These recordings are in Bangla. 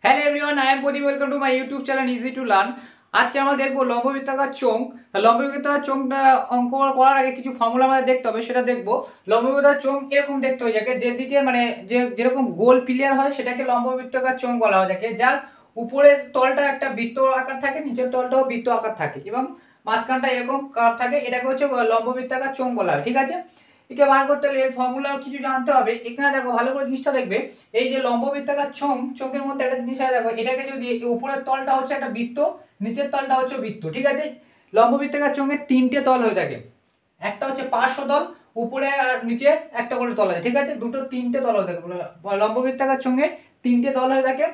Hello everyone, I am Pradeep. Welcome to my YouTube channel easy to learn. আজকে আমরা দেখবো লম্ববৃত্তাকার চোঙ। লম্ববৃত্তাকার চোঙটা অঙ্ক করার আগে কিছু ফর্মুলা আমাদের দেখতে হবে, সেটা দেখবো। লম্ববৃত্তাকার চোঙ এরকম দেখতে হয়, যাকে যেদিকে মানে যেরকম গোল প্লেয়ার হয় সেটাকে লম্ববৃত্তাকার চোঙ বলা হয়, যাকে যার উপরের তলটা একটা বৃত্ত আকার থাকে, নিচের তলটাও বৃত্ত আকার থাকে এবং মাঝখানটা এরকম কার্ভ থাকে, এটাকে হচ্ছে লম্ববৃত্তাকার চোঙ বলা হয়। ঠিক আছে, একে বার করতে হলে এর ফর্মুলা কিছু জানতে হবে। এখানে দেখো, ভালো করে জিনিসটা দেখবে। এই যে লম্ববৃত্তাকার চোঙের মধ্যে একটা জিনিস আছে, দেখো, এটাকে যদি উপরের তলটা হচ্ছে একটা বৃত্ত, নিচের তলটা হচ্ছে বৃত্ত। ঠিক আছে, লম্ববৃত্তাকার চোঙের তিনটে তল হয়ে থাকে। একটা হচ্ছে পার্শ্ব তল, উপরে আর নিচে একটা করে তল আছে। ঠিক আছে, তিনটে তল হয়ে থাকে। লম্ববৃত্তাকার চোঙের তিনটে তল হয়ে থাকে।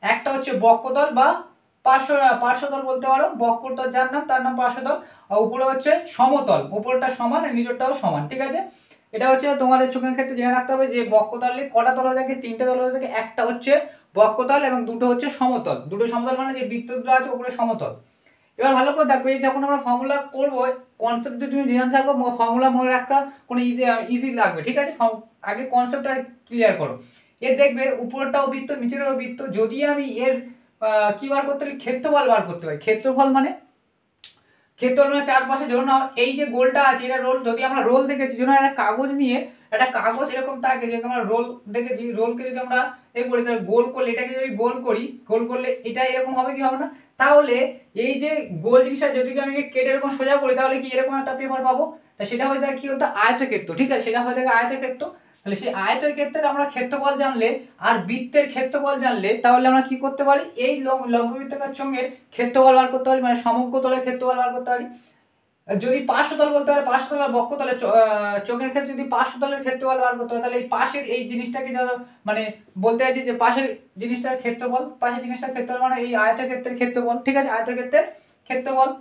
একটা হচ্ছে বক্ষতল বা পার্শ্বতল বলতে পারো। বক্ষতল যার নাম, তার নাম পার্শ্বতল। আর উপরে হচ্ছে সমতল, উপরটা সমান আর নিচেরটাও সমান। ঠিক আছে, এটা হচ্ছে তোমাদের চোখের ক্ষেত্রে জেনে রাখতে হবে যে বক্ষতলে কটা তল হয়ে থাকে, তিনটে তল হয়ে থাকে। একটা হচ্ছে বক্ষতল এবং দুটো হচ্ছে সমতল। দুটো সমতল মানে যে বৃত্তটা আছে উপরে সমতল। এবার ভালো করে দেখো, এই যখন আমরা ফর্মুলা করবো, কনসেপ্ট যদি তুমি জেনে থাকো, ফর্মুলা মনে রাখা কোনো ইজি লাগবে। ঠিক আছে, আগে কনসেপ্টটা ক্লিয়ার করো। এর দেখবে উপরটাও বৃত্ত, নিচেরও বৃত্ত। যদি আমি এর কি বার করতে পারি, ক্ষেত্রফল বার করতে পারি। ক্ষেত্রফল মানে চারপাশে ধরুন এই যে গোলটা আছে, এটা রোল, যদি আমরা রোল দেখেছি, ধরুন একটা কাগজ নিয়ে, একটা কাগজ এরকম থাকে, যেরকম আমরা রোল দেখেছি, রোলকে যদি আমরা করি, তাহলে গোল করলে, এটাকে যদি গোল করি, গোল করলে এটা এরকম হবে কি হবে না? তাহলে এই যে গোল জিনিসটা যদি আমি কেটে এরকম সোজা করি, তাহলে কি এরকম একটা পেপার পাবো। তা সেটা হয়ে যায় কি হতো, আয়তক্ষেত্র। ঠিক আছে, সেটা হয়ে থাকে আয়তক্ষেত্র। তাহলে সেই আয়তক্ষেত্রের আমরা ক্ষেত্রফল জানলে আর বৃত্তের ক্ষেত্রফল জানলে, তাহলে আমরা কি করতে পারি, এই লম্ববৃত্তাকার চোঙের ক্ষেত্রফল বার করতে পারি, মানে সমগ্র তলের ক্ষেত্রফল বার করতে পারি। যদি পার্শ্বতল বলতে পারে, পার্শ্বতল আর বক্ষতলে চোখের ক্ষেত্রে যদি পার্শ্বতলের ক্ষেত্রফল বার করতে হয়, তাহলে এই পাশের এই জিনিসটাকে মানে বলতে চাইছি যে পাশের জিনিসটার ক্ষেত্রফল, পাশের জিনিসটার ক্ষেত্রফল মানে এই আয়তক্ষেত্রের ক্ষেত্রফল। ঠিক আছে, আয়তক্ষেত্রের ক্ষেত্রফল।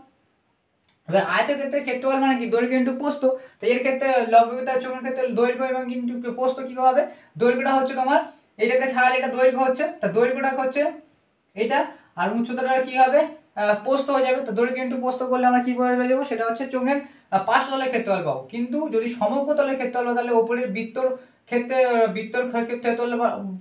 এবার আয়তক্ষেত্রের ক্ষেত্রফল মানে কি, দৈর্ঘ্য ইন্টু প্রস্থ। তো এর ক্ষেত্রে লম্ববৃত্তাকার চোঙের ক্ষেত্রে দৈর্ঘ্য এবং ইন্টু প্রস্থ কি হবে, দৈর্ঘ্যটা হচ্ছে তোমার এইটাকে ছাড়ালে এটা দৈর্ঘ্য হচ্ছে, তা দৈর্ঘ্যটা হচ্ছে এটা, আর উচ্চতাটা কি হবে, প্রস্থ হয়ে যাবে। তো দৈর্ঘ্য ইন্টু প্রস্থ করলে আমরা কি পেয়ে যাবো, সেটা হচ্ছে চোঙের পার্শ্বতলের ক্ষেত্রফল পাবো। কিন্তু যদি সমগ্র তলের ক্ষেত্রফল পাবো, তাহলে উপরের বৃত্তর ক্ষেত্রে ক্ষেত্রফল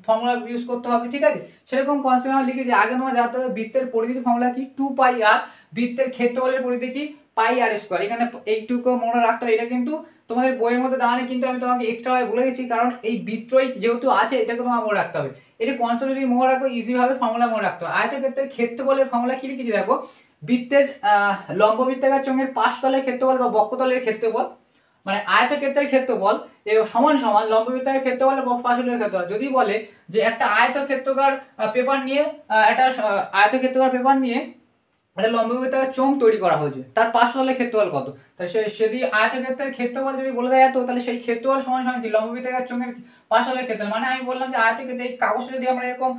ফর্মুলা ইউজ করতে হবে। ঠিক আছে, সেরকম কনসেপ্ট আমরা লিখেছি। আগে তোমার জানতে হবে বৃত্তের পরিধির ফর্মুলা কি, 2 পাই আর। বৃত্তের ক্ষেত্রফলের পরিধি কি, পাই আর স্কোয়ার। এখানে এইটুকু মনে রাখতে হবে। এটা কিন্তু তোমাদের বইয়ের মধ্যে দাঁড়ানে, কিন্তু আমি তোমাকে এক্সট্রা ভাবে বলে গেছি, কারণ এই বৃত্তই যেহেতু আছে, এটাকে তোমার মনে রাখতে হবে। এটা কনসেপ্ট যদি মনে রাখো, ইজি ভাবে ফর্মুলা মনে রাখতে হবে। আয়তক্ষেত্রের ক্ষেত্রফলের ফর্মুলা কি লিখেছি দেখো, বৃত্তের লম্ববৃত্তাকার চোঙের পার্শ্বতলের ক্ষেত্রফল বা বক্ষতলের ক্ষেত্রফল, মানে আয়তক্ষেত্রের ক্ষেত্রফল সমান সমান লম্ববৃত্তাকার ক্ষেত্রফল এবং পার্শ্বতলের ক্ষেত্রফল। যদি বলে যে একটা আয়তক্ষেত্রাকার পেপার নিয়ে, একটা আয়তক্ষেত্রাকার পেপার নিয়ে একটা লম্ববৃত্তাকার চোঙ তৈরি করা হয়েছে, তার পার্শ্বতলের ক্ষেত্রফল কত, তাহলে যদি আয়তক্ষেত্রের ক্ষেত্রফল যদি বলে দেয় এত, তাহলে সেই ক্ষেত্রফল সমান সমান কি, লম্ববৃত্তাকার চোঙের পার্শ্বতলের ক্ষেত্রফল। মানে আমি বললাম যে আয়তক্ষেত্রে এই কাগজটা যদি আমরা এরকম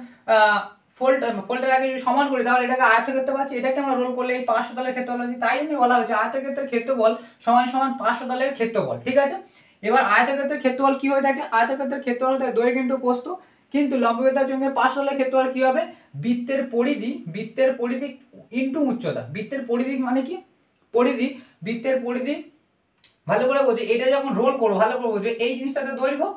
ফোল্ডের আগে যদি সমান করি, তাহলে এটাকে আয়তক্ষেত্র পাচ্ছি, এটাকে আমরা রোল করলে এই পার্শ্বতলের ক্ষেত্রফল হচ্ছে। তাই জন্য বলা হয়েছে আয়তক্ষেত্রের ক্ষেত্রফল সমান সমান পার্শ্বতলের ক্ষেত্রফল। ঠিক আছে, এবার আয়তক্ষেত্রের ক্ষেত্রফল কি হয়ে থাকে, আয়তক্ষেত্রের ক্ষেত্রফল হতে দৈর্ঘ্য ইন্টু প্রস্থ। কিন্তু লম্ববৃত্তাকার চোঙের পার্শ্বতলের ক্ষেত্রফল কি হবে, বৃত্তের পরিধি ইন্টু উচ্চতা। বৃত্তের পরিধি মানে কি, বৃত্তের পরিধি ভালো করে বোঝো। এটা যখন রোল করবো, ভালো করে বোঝো, এই জিনিসটাতে দৈর্ঘ্য,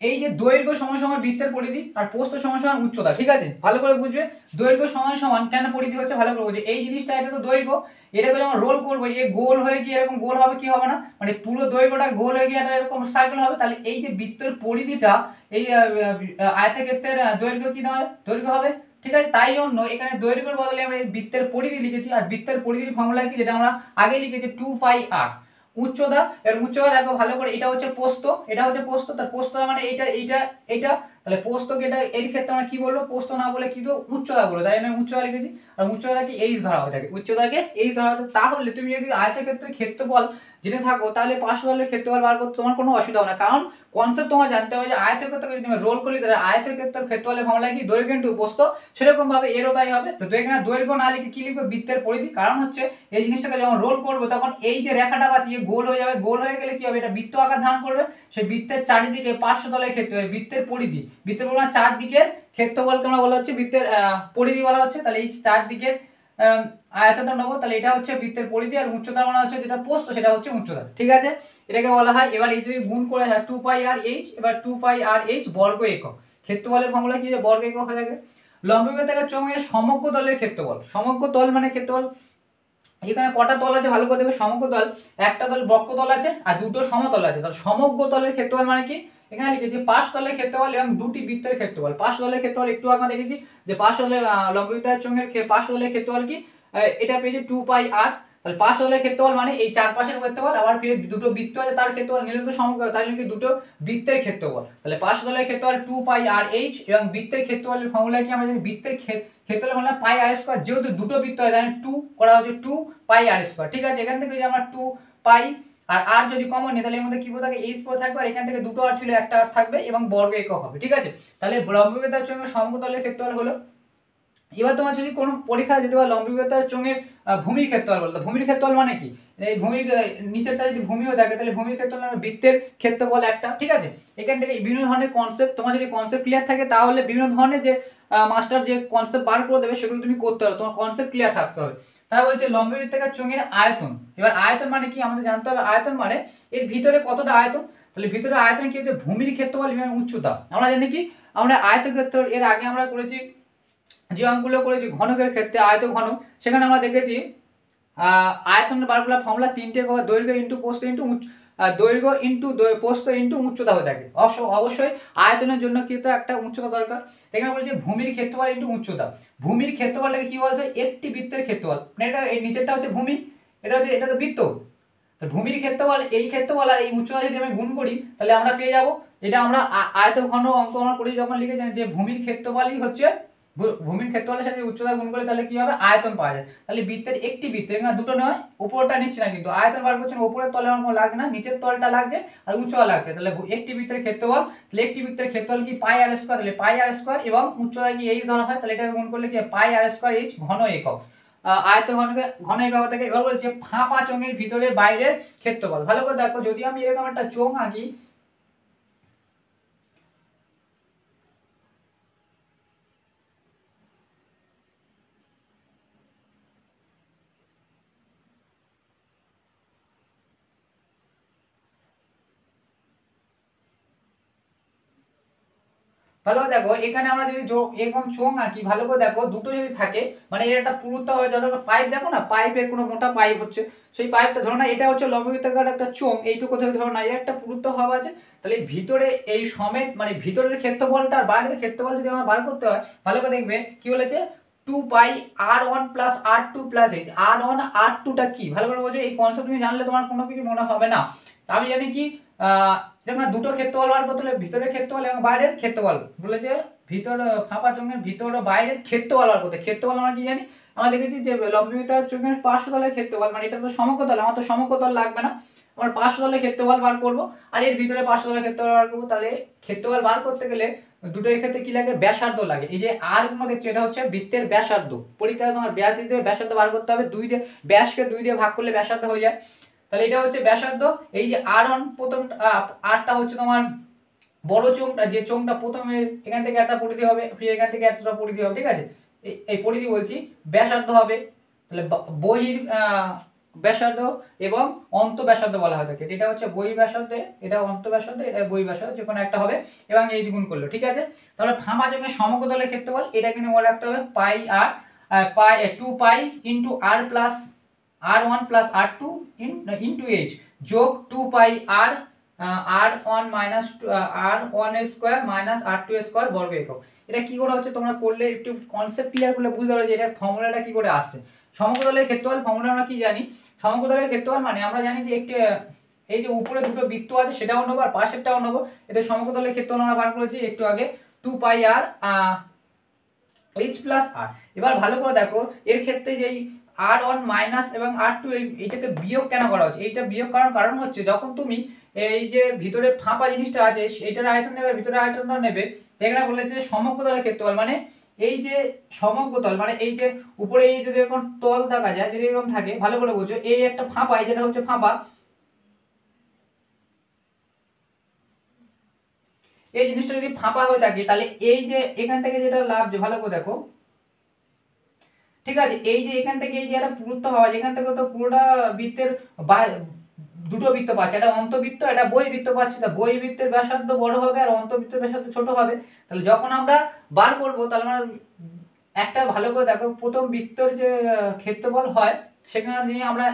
এই যে দৈর্ঘ্য সমান সমান বৃত্তের পরিধি আর প্রস্থ সমান সমান উচ্চতা। ঠিক আছে, ভালো করে বুঝবে। দৈর্ঘ্য সমান সমান কেন পরিধি হচ্ছে, ভালো করে বুঝবে। এই জিনিসটা, এটা তো দৈর্ঘ্য, এটাকে যখন রোল করবো, এই গোল হয়ে গিয়ে এরকম গোল হবে, কি হবে না, মানে পুরো দৈর্ঘ্যটা গোল হয়ে গিয়ে এরকম সার্কেল হবে। তাহলে এই যে বৃত্তের পরিধিটা, এই আয়তক্ষেত্রের দৈর্ঘ্য কি হবে, দৈর্ঘ্য হবে। ঠিক আছে, তাই জন্য এখানে দৈর্ঘ্যের বদলে আমরা এই বৃত্তের পরিধি লিখেছি। আর বৃত্তের পরিধির ফর্মুলা কি, যেটা আমরা আগে লিখেছি, 2 পাই আর। উচ্চতা, এর উচ্চতা দেখো ভালো করে, এটা হচ্ছে প্রস্থ, এটা হচ্ছে প্রস্থ। তার প্রস্থ মানে এইটা এইটা এইটা, তাহলে প্রস্থকে এটা এর ক্ষেত্রে আমরা কি বলবো, প্রস্থ না বলে কি বলবো, উচ্চতা বলবো। তাই আমি উচ্চতা লিখেছি। আর উচ্চতাকে এইচ ধরা হয়ে থাকে, উচ্চতাকে এইচ ধরা হয়ে থাকে। তাহলে তুমি যদি আয়তক্ষেত্রের ক্ষেত্রফল জেনে থাকো, তাহলে পার্শ্বতলের ক্ষেত্রফল বার করতে তোমার কোনো অসুবিধা হবে না। কারণ কনসেপ্ট তোমার জানতে হবে যে আয়তক্ষেত্রকে যদি তুমি রোল করলে, তাহলে আয়তক্ষেত্রের ক্ষেত্রফলের ফর্মুলা কি, দৈর্ঘ্য ইন্টু প্রস্থ। সেরকম ভাবে এরও তাই হবে। তো দৈর্ঘ্য না লিখে কি লিখবে, বৃত্তের পরিধি। কারণ হচ্ছে এই জিনিসটাকে যখন রোল করবো, তখন এই যে রেখাটা পাচ্ছি গোল হয়ে যাবে। গোল হয়ে গেলে কি হবে, এটা বৃত্ত আকার ধারণ করবে। সেই বৃত্তের চারিদিকে পার্শ্বতলের ক্ষেত্রে বৃত্তের পরিধি, চারদিকের ক্ষেত্রফলকে আমরা বলা হচ্ছে বৃত্তের পরিধি বলা হচ্ছে। তাহলে এই চারদিকের আয়তনটা নেবো, তাহলে এটা হচ্ছে বৃত্তের পরিধি। আর উচ্চতা মানে হচ্ছে যেটা প্রস্থ, সেটা হচ্ছে উচ্চতা। ঠিক আছে, এটাকে বলা হয়। এবার এই যদি গুণ করে হয় 2 পাই আর এইচ, এবার 2 পাই আর এইচ বর্গ একক। ক্ষেত্রফলের ফর্মুলা কি, বর্গ একক হয়ে থাকে। লম্ববৃত্তাকার চোঙের সমগ্র তলের ক্ষেত্রফল, সমগ্র তল মানে ক্ষেত্রফল, এখানে কটা তল আছে ভালো করে দেখবে, সমগ্র তল, একটা তল বক্রতল আছে আর দুটো সমতল আছে, তাহলে সমগ্র তলের ক্ষেত্রফল মানে কি, এখানে লিখেছি পার্শ্বতলের ক্ষেত্রফল এবং দুটি বৃত্তের ক্ষেত্রফল। পার্শ্বতলের ক্ষেত্রফল একটু আগে দেখেছি যে পার্শ্বতলের লম্ববৃত্তাকার চোঙের পার্শ্বতলের ক্ষেত্রফল কি, এটা পেয়েছি 2πr, তাহলে পার্শ্বতলের ক্ষেত্রফল মানে এই চারপাশের ক্ষেত্রফল, আবার ফিরে দুটো বৃত্ত আছে তার ক্ষেত্রফল নিলে তো সমগ্র, তাহলে কি দুটো বৃত্তের ক্ষেত্রফল, তাহলে পার্শ্বতলের ক্ষেত্রফল 2πrh এবং বৃত্তের ক্ষেত্রফলের ফর্মুলা কি, আমরা জানি বৃত্তের ক্ষেত্রফল হলো πr², যেহেতু দুটো বৃত্ত হয় তাহলে 2 করা হচ্ছে 2πr², ঠিক আছে। এখান থেকে যদি আমরা 2π আর r যদি কমন নিই তাহলে এর মধ্যে কি পড়ে থাকে, h পড়ে থাকবে, আর এখান থেকে দুটো r ছিল একটা r থাকবে এবং বর্গ একক হবে, ঠিক আছে। তাহলে লম্ববৃত্তাকার চোঙের সমগ্রতলের ক্ষেত্রফল হলো। এবার তোমার যদি কোনো পরীক্ষা যদি বা লম্ববৃত্তাকার চোঙের ভূমির ক্ষেত্রফল বলতো, ভূমির ক্ষেত্রফল মানে কি, এই ভূমির নিচেরটা যদি ভূমিও থাকে তাহলে ভূমির ক্ষেত্রফল মানে বৃত্তের ক্ষেত্রফল একটা, ঠিক আছে। এখান থেকে বিভিন্ন ধরনের কনসেপ্ট, তোমার যদি কনসেপ্ট ক্লিয়ার থাকে তাহলে বিভিন্ন ধরনের যে মাস্টার যে কনসেপ্ট বার করে দেবে সেগুলো তুমি করতে হবে, তোমার কনসেপ্ট ক্লিয়ার থাকতে হবে। তারা বলছে লম্ববৃত্তাকার চোঙের আয়তন, এবার আয়তন মানে কি আমাদের জানতে হবে, আয়তন মানে এর ভিতরে কতটা আয়তন, তাহলে ভিতরে আয়তন কি হচ্ছে ভূমির ক্ষেত্রফল এবং উচ্চতা। আমরা জানি কি, আমরা আয়তক্ষেত্র এর আগে আমরা করেছি যে অঙ্কগুলো করেছি ঘনকের ক্ষেত্রে আয়ত ঘনক, সেখানে আমরা দেখেছি আয়তনের বার করার ফর্মুলা তিনটে, দৈর্ঘ্য ইন্টু প্রস্থ ইন্টু দৈর্ঘ্য ইন্টু প্রস্থ ইন্টু উচ্চতা হয়ে থাকে। অবশ্যই আয়তনের জন্য কিন্তু একটা উচ্চতা দরকার। এখানে বলছে ভূমির ক্ষেত্রফল ইন্টু উচ্চতা, ভূমির ক্ষেত্রফলটাকে কি বলছে, একটি বৃত্তের ক্ষেত্রফল, মানে এটা এই নিচেরটা হচ্ছে ভূমি, এটা তো বৃত্ত, ভূমির ক্ষেত্রফল এই ক্ষেত্রফল আর এই উচ্চতা যদি আমি গুণ করি তাহলে আমরা পেয়ে যাব, এটা আমরা আয়ত ঘন অঙ্ক আমরা করি যখন লিখেছেন যে ভূমির ক্ষেত্রফলই হচ্ছে, ভূমির ক্ষেত্রফলের সাথে উচ্চতা গুণ করলে তাহলে কি হবে, আয়তন পাওয়া যায়। তাহলে বৃত্তের একটি বৃত্ত, এখানে দুটো নয়, উপরটা নিচ্ছে না কিন্তু আয়তন বার করছেন, উপরের তলে আমার কোনো লাগছে না, নিচের তলটা লাগছে আর উচ্চতা লাগছে, তাহলে একটি বৃত্তের ক্ষেত্রফল, তাহলে একটি বৃত্তের ক্ষেত্রফল কি πr², তাহলে πr² এবং উচ্চতা কি h ধরা হয়, তাহলে এটাকে গুণ করলে কি πr² h ঘন একক, আয়ত ঘন একক থেকে। এবার বলছে ফাঁপা চোঙের ভিতরের বাইরের ক্ষেত্রফল, ভালো করে দেখো, যদি আমি এরকম একটা চোঙ আঁকি, ভালো করে দেখো এখানে আমরা যদি এরকম চোঙ আঁকি, ভালো করে দেখো দুটো যদি থাকে মানে এর একটা পুরুত্ব হয়, ধরো পাইপ দেখো না, পাইপের কোনো মোটা পাইপ হচ্ছে, সেই পাইপটা ধরো না এটা হচ্ছে লম্ববৃত্তাকার একটা চোঙ, এইটুকু থেকে ধরো না এর একটা পুরুত্ব হওয়া আছে, তাহলে ভিতরে এই সমেত মানে ভিতরের ক্ষেত্রফলটা আর বাইরের ক্ষেত্রফল যদি আমার বার করতে হয়, ভালো করে দেখবে কি বলেছে 2πr1 + r2 + h, r1 r2টা কি ভালো করে বোঝো, এই কনসেপ্ট তুমি জানলে তোমার কোনো কিছু মনে হবে না। আমি জানি কি যেমন দুটো ক্ষেত্রফল বার করতে হলে ভিতরের ক্ষেত্রফল এবং বাইরের ক্ষেত্রফল বলেছে, ভিতর ফাঁপা চোঙের ভিতর ও বাইরের ক্ষেত্রফল বার করতে, ক্ষেত্রফল আমরা কি জানি, আমরা দেখেছি যে লম্ববৃত্তাকার চোঙের পার্শ্বতলের ক্ষেত্রফল, মানে এটা তো সমকতল, আমার তো সমকতল লাগবে না, আমার পার্শ্বতলের ক্ষেত্রফল বার করব আর এর ভিতরে পার্শ্বতলের ক্ষেত্রফল বার করব, তাহলে ক্ষেত্রফল বার করতে গেলে দুটো ক্ষেত্রে কি লাগে, ব্যাসার্ধ লাগে। এই যে আর গুলো দেখছো এটা হচ্ছে বৃত্তের ব্যাসার্ধ, পরীক্ষায় তোমার ব্যাস দিতে হবে, ব্যাসার্ধ বার করতে হবে, ব্যাসকে 2 দিয়ে ভাগ করলে ব্যাসার্ধ হয়ে যায়, তাহলে এটা হচ্ছে ব্যাসার্ধ। এই যে r1 প্রথম আরটা হচ্ছে তোমার বড় চোঙটা, যে চোঙটা প্রথমে এখান থেকে একটা পরিধি হবে, ফিরে এখান থেকে একটা পরিধি হবে, ঠিক আছে, এই পরিধি বলছি ব্যাসার্ধ হবে, তাহলে বহির ব্যাসার্ধ এবং অন্ত ব্যাসার্ধ বলা হয় থাকে, এটা হচ্ছে বহির ব্যাসার্ধ, এটা অন্ত ব্যাসার্ধ, এটা বহির ব্যাসার্ধ, যে কোনো একটা হবে এবং এই গুণ করলো, ঠিক আছে। তাহলে ফাঁপা চোঙের সমকতলের ক্ষেত্রফল এটা কিন্তু মনে রাখতে হবে পাই 2π × r + r1 + r2 into h যোগ 2πr r1 - r1² - r2² বর্গ একক। এটা কি করে হচ্ছে তোমরা করলে একটু কনসেপ্ট ক্লিয়ার করলে বুঝতে পারবে যে এটা ফর্মুলাটা কি করে আসছে। সমকতলের ক্ষেত্রফল ফর্মুলা আমরা কি জানি, সমকতলের ক্ষেত্রফল মানে আমরা জানি যে একটি এই যে উপরে দুটো বৃত্ত আছে সেটাও নেবো আর পাশেরটাও নেবো, এটা সমকতলের ক্ষেত্রফল আমরা বার করেছি একটু আগে 2πr h + r। এবার ভালো করে দেখো এর ক্ষেত্রে যেই r1 মাইনাস এবং r2 এইটাকে বিয়োগ কেন করা হচ্ছে, এইটা বিয়োগ করার কারণ হচ্ছে যখন তুমি এই যে ভিতরে ফাঁপা জিনিসটা আছে এটার আয়তন নেবে, ভিতরে আয়তনটা নেবে, এখানে বলেছে সমগ্রতলের ক্ষেত্রফল মানে এই যে সমগ্রতল মানে এই যে উপরে এই যদি এরকম তল দেখা যায়, যদি এরকম থাকে ভালো করে বুঝো, এই একটা ফাঁপা, এই যেটা হচ্ছে ফাঁপা, এই জিনিসটা যদি ফাঁপা হয়ে থাকে তাহলে এই যে এখান থেকে যেটা লাভ, যে ভালো করে দেখো, ঠিক আছে, এই যে এখান থেকে এই যে একটা পুরুত্ব হওয়া, যেখান থেকে তো পুরোটা বৃত্তের দুটো বৃত্ত পাচ্ছে, একটা অন্তবৃত্ত একটা বহির্বৃত্ত পাচ্ছে। তা বহির্বৃত্তের ব্যাসার্ধ বড় হবে আর অন্তবৃত্তের ব্যাসার্ধ ছোট হবে। তাহলে যখন আমরা বার করবো তাহলে আমরা একটা ভালো করে দেখো, প্রথম বৃত্তর যে ক্ষেত্রফল হয় সেখানে নিয়ে আমরা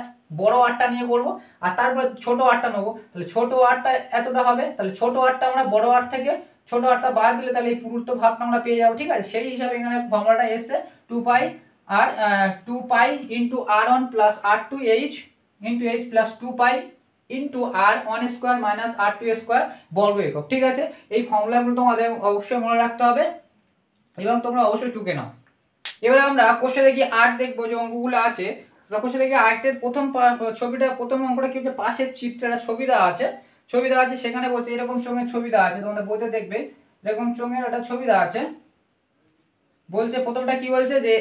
বড় আটটা নিয়ে করবো আর তারপরে ছোট আটটা নেবো। তাহলে ছোট আটটা এতটা হবে, তাহলে ছোট আটটা আমরা বড় আট থেকে ছোট আটটা বাদ দিলে তাহলে এই পুরুত্ব ভাবটা আমরা পেয়ে যাবো। ঠিক আছে, সেই হিসাবে এখানে ফর্মুলাটা এসছে 2 পাই আর 2 pi into r1 plus r2h into h plus 2 pi into r1 square minus r2 square বর্গ একক। ঠিক আছে, এই ফর্মুলাগুলো তোমাদের অবশ্যই মনে রাখতে হবে এবং তোমরা অবশ্যই টুকে নাও। এবারে আমরা কোষে দেখি 8 দেখবো যে অঙ্কগুলো আছে। কোষে দেখি 8-এর প্রথম ছবিটা, প্রথম অঙ্কটা কি হচ্ছে, পাশের চিত্রে একটা ছবি দেওয়া আছে, সেখানে বলছে এরকম চোঙের ছবি দেওয়া আছে, তোমাদের বইতে দেখবে এরকম চোঙের একটা ছবি দেওয়া আছে। বলছে প্রথমটা কি বলছে যে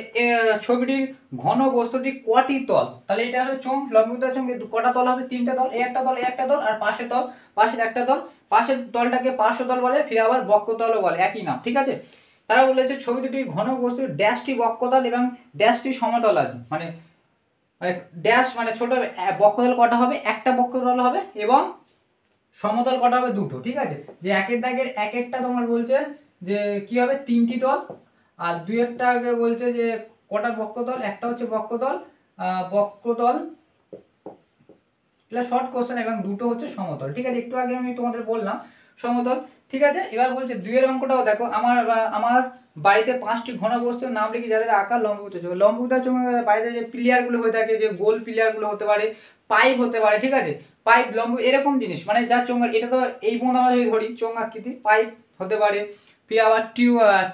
ছবিটির ঘন বস্তুটি কটি তল, তাহলে এটা হচ্ছে চোঙ, লম্বিত চোঙ, কটা তল হবে, 3টে তল, একটা তল একটা তল আর পাশের একটা তল, পাশের তলটাকে পার্শ্বতল বলে, ফিরে আবার বক্ষতলও বলে, একই নাম। ঠিক আছে, তারা বলেছে ছবি দুটির ঘন বস্তুর ড্যাশটি বক্ষতল এবং ড্যাশটি সমতল আছে, মানে ড্যাশ মানে ছোট বক্ষতল কটা হবে, একটা বক্ষতল হবে এবং সমতল কটা হবে, দুটো। ঠিক আছে, যে একের দাগের এক একটা তোমার বলছে যে কি হবে, 3টি তল, আর দুইয়েরটা আগে বলছে যে কটা বক্ষতল, একটা হচ্ছে বক্ষতল এটা শর্ট কোশ্চেন এবং দুটো হচ্ছে সমতল। ঠিক আছে, একটু আগে আমি তোমাদের বললাম সমতল। ঠিক আছে, এবার বলছে দুইয়ের অঙ্কটাও দেখো, আমার বাড়িতে 5টি ঘন বস্তুর নাম লিখি যাদের আকার লম্বভুজ চোঙ। লম্বভুজ চোঙ বাড়িতে যে প্লেয়ারগুলো হয়ে থাকে, যে গোল প্লেয়ারগুলো হতে পারে, পাইপ হতে পারে। ঠিক আছে, পাইপ লম্ব এরকম জিনিস, মানে যা চোঙার, এটা তো এই পর্যন্ত আমরা যদি ধরি চোঙ আকৃতি, পাইপ হতে পারে, ফির আবার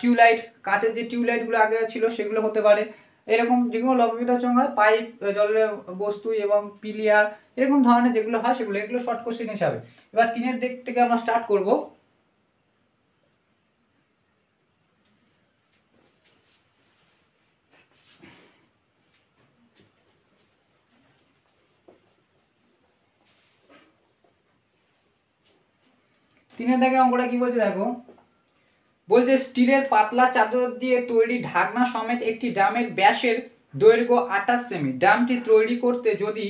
টিউবলাইট, কাঁচের যে টিউবলাইটগুলো আগে ছিল সেগুলো হতে পারে। এরকম যেগুলো লম্বিত চোঙ হয়, পাইপ, জলের বস্তু এবং পিলিয়ার, এরকম ধরনের যেগুলো হয় সেগুলো, এগুলো শর্ট কোশ্চেন হিসাবে। এবার 3-এর দিক থেকে আমরা স্টার্ট করব। তিনের দাগে অঙ্কটা কি বলছে দেখো, বলছে স্টিলের পাতলা চাদর দিয়ে তৈরি ঢাকনা সমেত একটি ড্রামের ব্যাসের দৈর্ঘ্য 28 সেমি। ড্রামটি তৈরি করতে যদি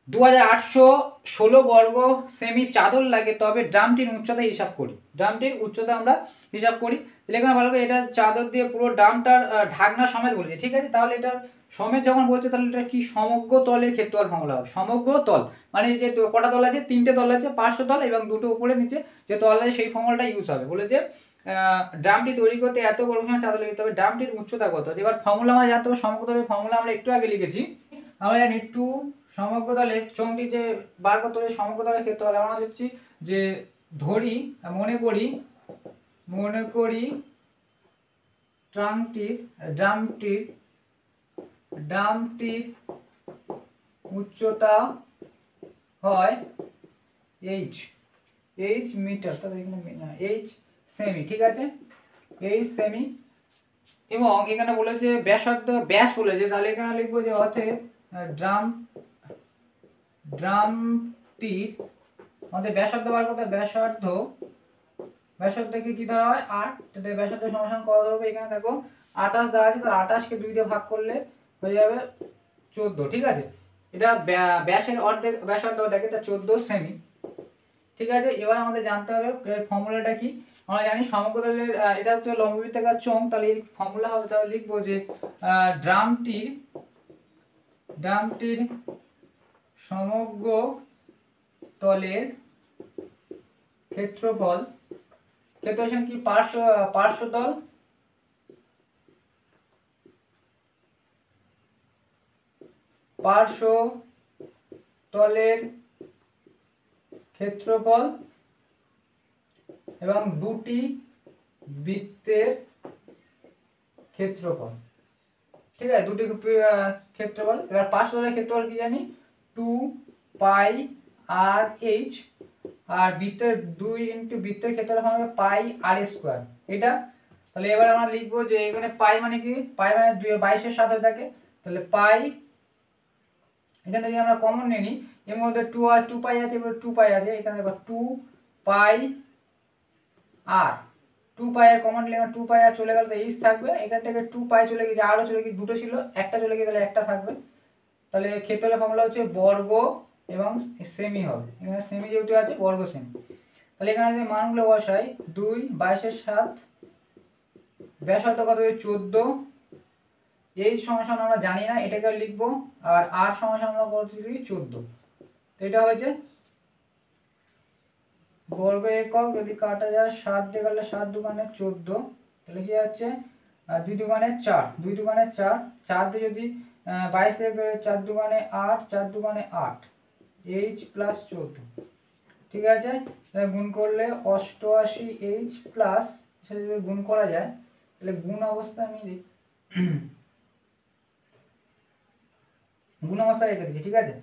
2816 বর্গ সেমি চাদর লাগে তবে ড্রামটির উচ্চতা হিসাব করি। ড্রামটির উচ্চতা আমরা হিসাব করি, তাহলে এখানে ভালো করে এটা চাদর দিয়ে পুরো ড্রামটার ঢাকনা সমেত বলছে। ঠিক আছে, তাহলে এটা সমেত যখন বলছে তাহলে এটা কি, সমগ্র তলের ক্ষেত্রফল ফর্মুলা হবে। সমগ্র তল মানে যে কটা তল আছে, 3টে তল আছে, পার্শ্বতল এবং দুটো উপরে নিচে যে তল আছে সেই ফর্মুলাটা ইউজ হবে। বলেছে ড্রামটি তৈরি করতে এত বড় সময় চাদর লাগে তবে ড্রামটির উচ্চতা কত। এবার ফর্মুলা আমরা জানতে হবে, সমগ্র তলের ফর্মুলা আমরা একটু আগে লিখেছি। আমরা জানি 2 সমগ্র তলে চোঙটি যে বার করতে হবে সমগ্র তলের ক্ষেত্রফল, আমরা লিখছি যে ধরি, মনে করি ড্রামটির উচ্চতা হয় h মিটার, তাহলে এখানে h সেমি। ঠিক আছে, h সেমি, এবং এখানে বলেছে ব্যাস বলেছে, তাহলে এখানে লিখবো যে অতএব ড্রামটির আমাদের ব্যাসার্ধ বার করতে, ব্যাসার্ধকে কি ধরা হয় 8, তাহলে ব্যাসার্ধ সমান কত ধরবো, এখানে দেখো 28 দেওয়া আছে, তাহলে 28কে 2 দিয়ে ভাগ করলে হয়ে যাবে 14। ঠিক আছে, এটা ব্যাসের অর্ধেক ব্যাসার্ধ দেখে, এটা 14 সেমি। ঠিক আছে, এবার আমাদের জানতে হবে এর ফর্মুলাটা কি। আমরা জানি সমগ্র তলের, এটা হচ্ছে লম্ববৃত্তাকার চোঙ, তাহলে এর ফর্মুলা হবে, তাহলে লিখবো যে ড্রামটির সমগ্র তলের ক্ষেত্রফল কি পার্শ্বতল তলের ক্ষেত্রফল এবং দুটি বৃত্তের ক্ষেত্রফল। ঠিক আছে, দুটি ক্ষেত্রফল। এবার পার্শ্বতলের ক্ষেত্রফল কি জানি, 2 পাই আর এইচ, আর বৃত্তের 2 ইন্টু বৃত্তের ক্ষেত্রফল হবে পাই আর স্কোয়ার এটা। তাহলে এবার আমরা লিখবো যে এখানে পাই মানে কি, পাই মানে 22-এর সাথে থাকে, তাহলে পাই, এখানে যদি আমরা কমন নিয়ে নিই, এর মধ্যে 2 পাই আছে, এবার 2 পাই আছে, এখানে দেখো 2 পাই আর 2 পাই আর কমন নিলে 2 পাই আর চলে গেল, তো এইচ থাকবে, এখান থেকে 2 পাই চলে গেছে, আরও চলে গেছে, দুটো ছিল, একটা চলে গেছে, তাহলে একটা থাকবে। তাহলে ক্ষেত্রফলের ফর্মুলা হচ্ছে বর্গ এবং সেমি হবে, এখানে সেমি যেহেতু আছে বর্গ সেমি। তাহলে এখানে যদি মানগুলো বসাই 2 22 7 ব্যাসার্ধ কত হবে 14, এই সমান আমরা জানি না, এটাকে লিখবো, আর আর সমান আমরা করতে দিই 14। তো এটা হয়েছে বর্গ একক, যদি কাটা যায় 7 দিয়ে কাটলে 7 দুগুণে 14, তাহলে কি হচ্ছে 2 দুগুণে 4, 2 দুগুণে 4, 4 দিয়ে যদি 22 থেকে 4 দুগুণে 8, 4 দুগুণে 8, h প্লাস 14, ঠিক আছে। তাহলে গুণ করলে 88 h প্লাস, সেটা যদি গুণ করা যায় তাহলে গুণ অবস্থা আমি গুণ অবস্থা রেখে দিচ্ছি, ঠিক আছে।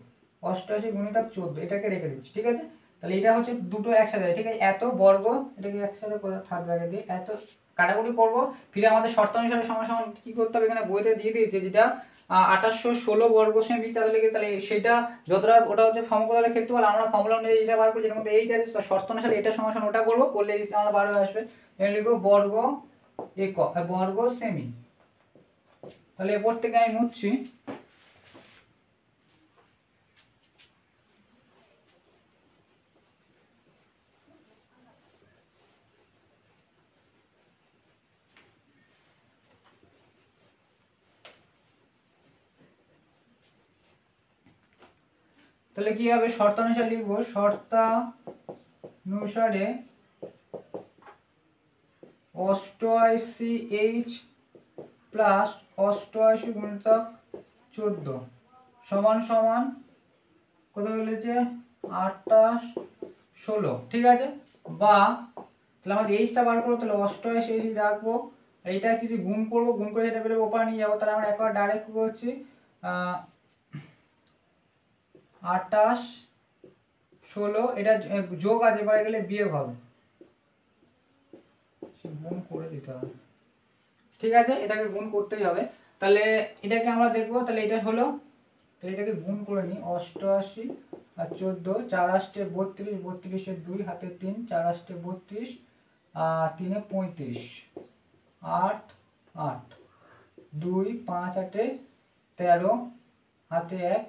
88 গুণিতক 14 এটাকে রেখে দিচ্ছি, ঠিক আছে। তাহলে এটা হচ্ছে দুটো একসাথে, ঠিক আছে, এত বর্গ, এটাকে একসাথে থার্ড ব্র্যাকেট দিয়ে এত কাটাকুটি করব, ফিরে আমাদের শর্ত অনুসারে সমান কি করতে হবে, এখানে বইতে দিয়ে দিয়েছে যেটা 2816 বর্গ সেমি, তাহলে সেটা যতটা, ওটা হচ্ছে সমকোণের ক্ষেত্রফল, আমরা ফর্মুলা অনুযায়ী যেটা বার করি, যের মধ্যে এই আছে শর্ত অনুসারে এটা সমান ওটা করব, করলে আমরা 12 আসবে। এখানে লিখব বর্গ একক, বর্গ সেমি। তাহলে এরপর থেকে আমি মুছছি, তাহলে কি হবে, শর্তানুসারে লিখবো, শর্তানুসারে 88h প্লাস 88 গুণিতক 14 সমান সমান কত বলেছে 28 16, ঠিক আছে। বা তাহলে আমাদের এইচটা বার করবো, তাহলে 88 রাখবো, এইটা যদি গুণ করবো, গুণ করে সেটা বেরোবে ওপরে নিয়ে যাবো, তাহলে আমরা একবার ডাইরেক্ট করছি 28 16, এটা যোগ আছে, এবারে গেলে বিয়োগ হবে, গুণ করে দিতে হবে, ঠিক আছে, এটাকে গুণ করতেই হবে। তাহলে এটাকে আমরা দেখবো, তাহলে এটা হলো, তাহলে এটাকে গুণ করে নিই, 88 আর 14, 4 8 32, 32 2 হাতে 3, 4 8 32, 3 35, 8 8, 2 5 8 13, হাতে 1,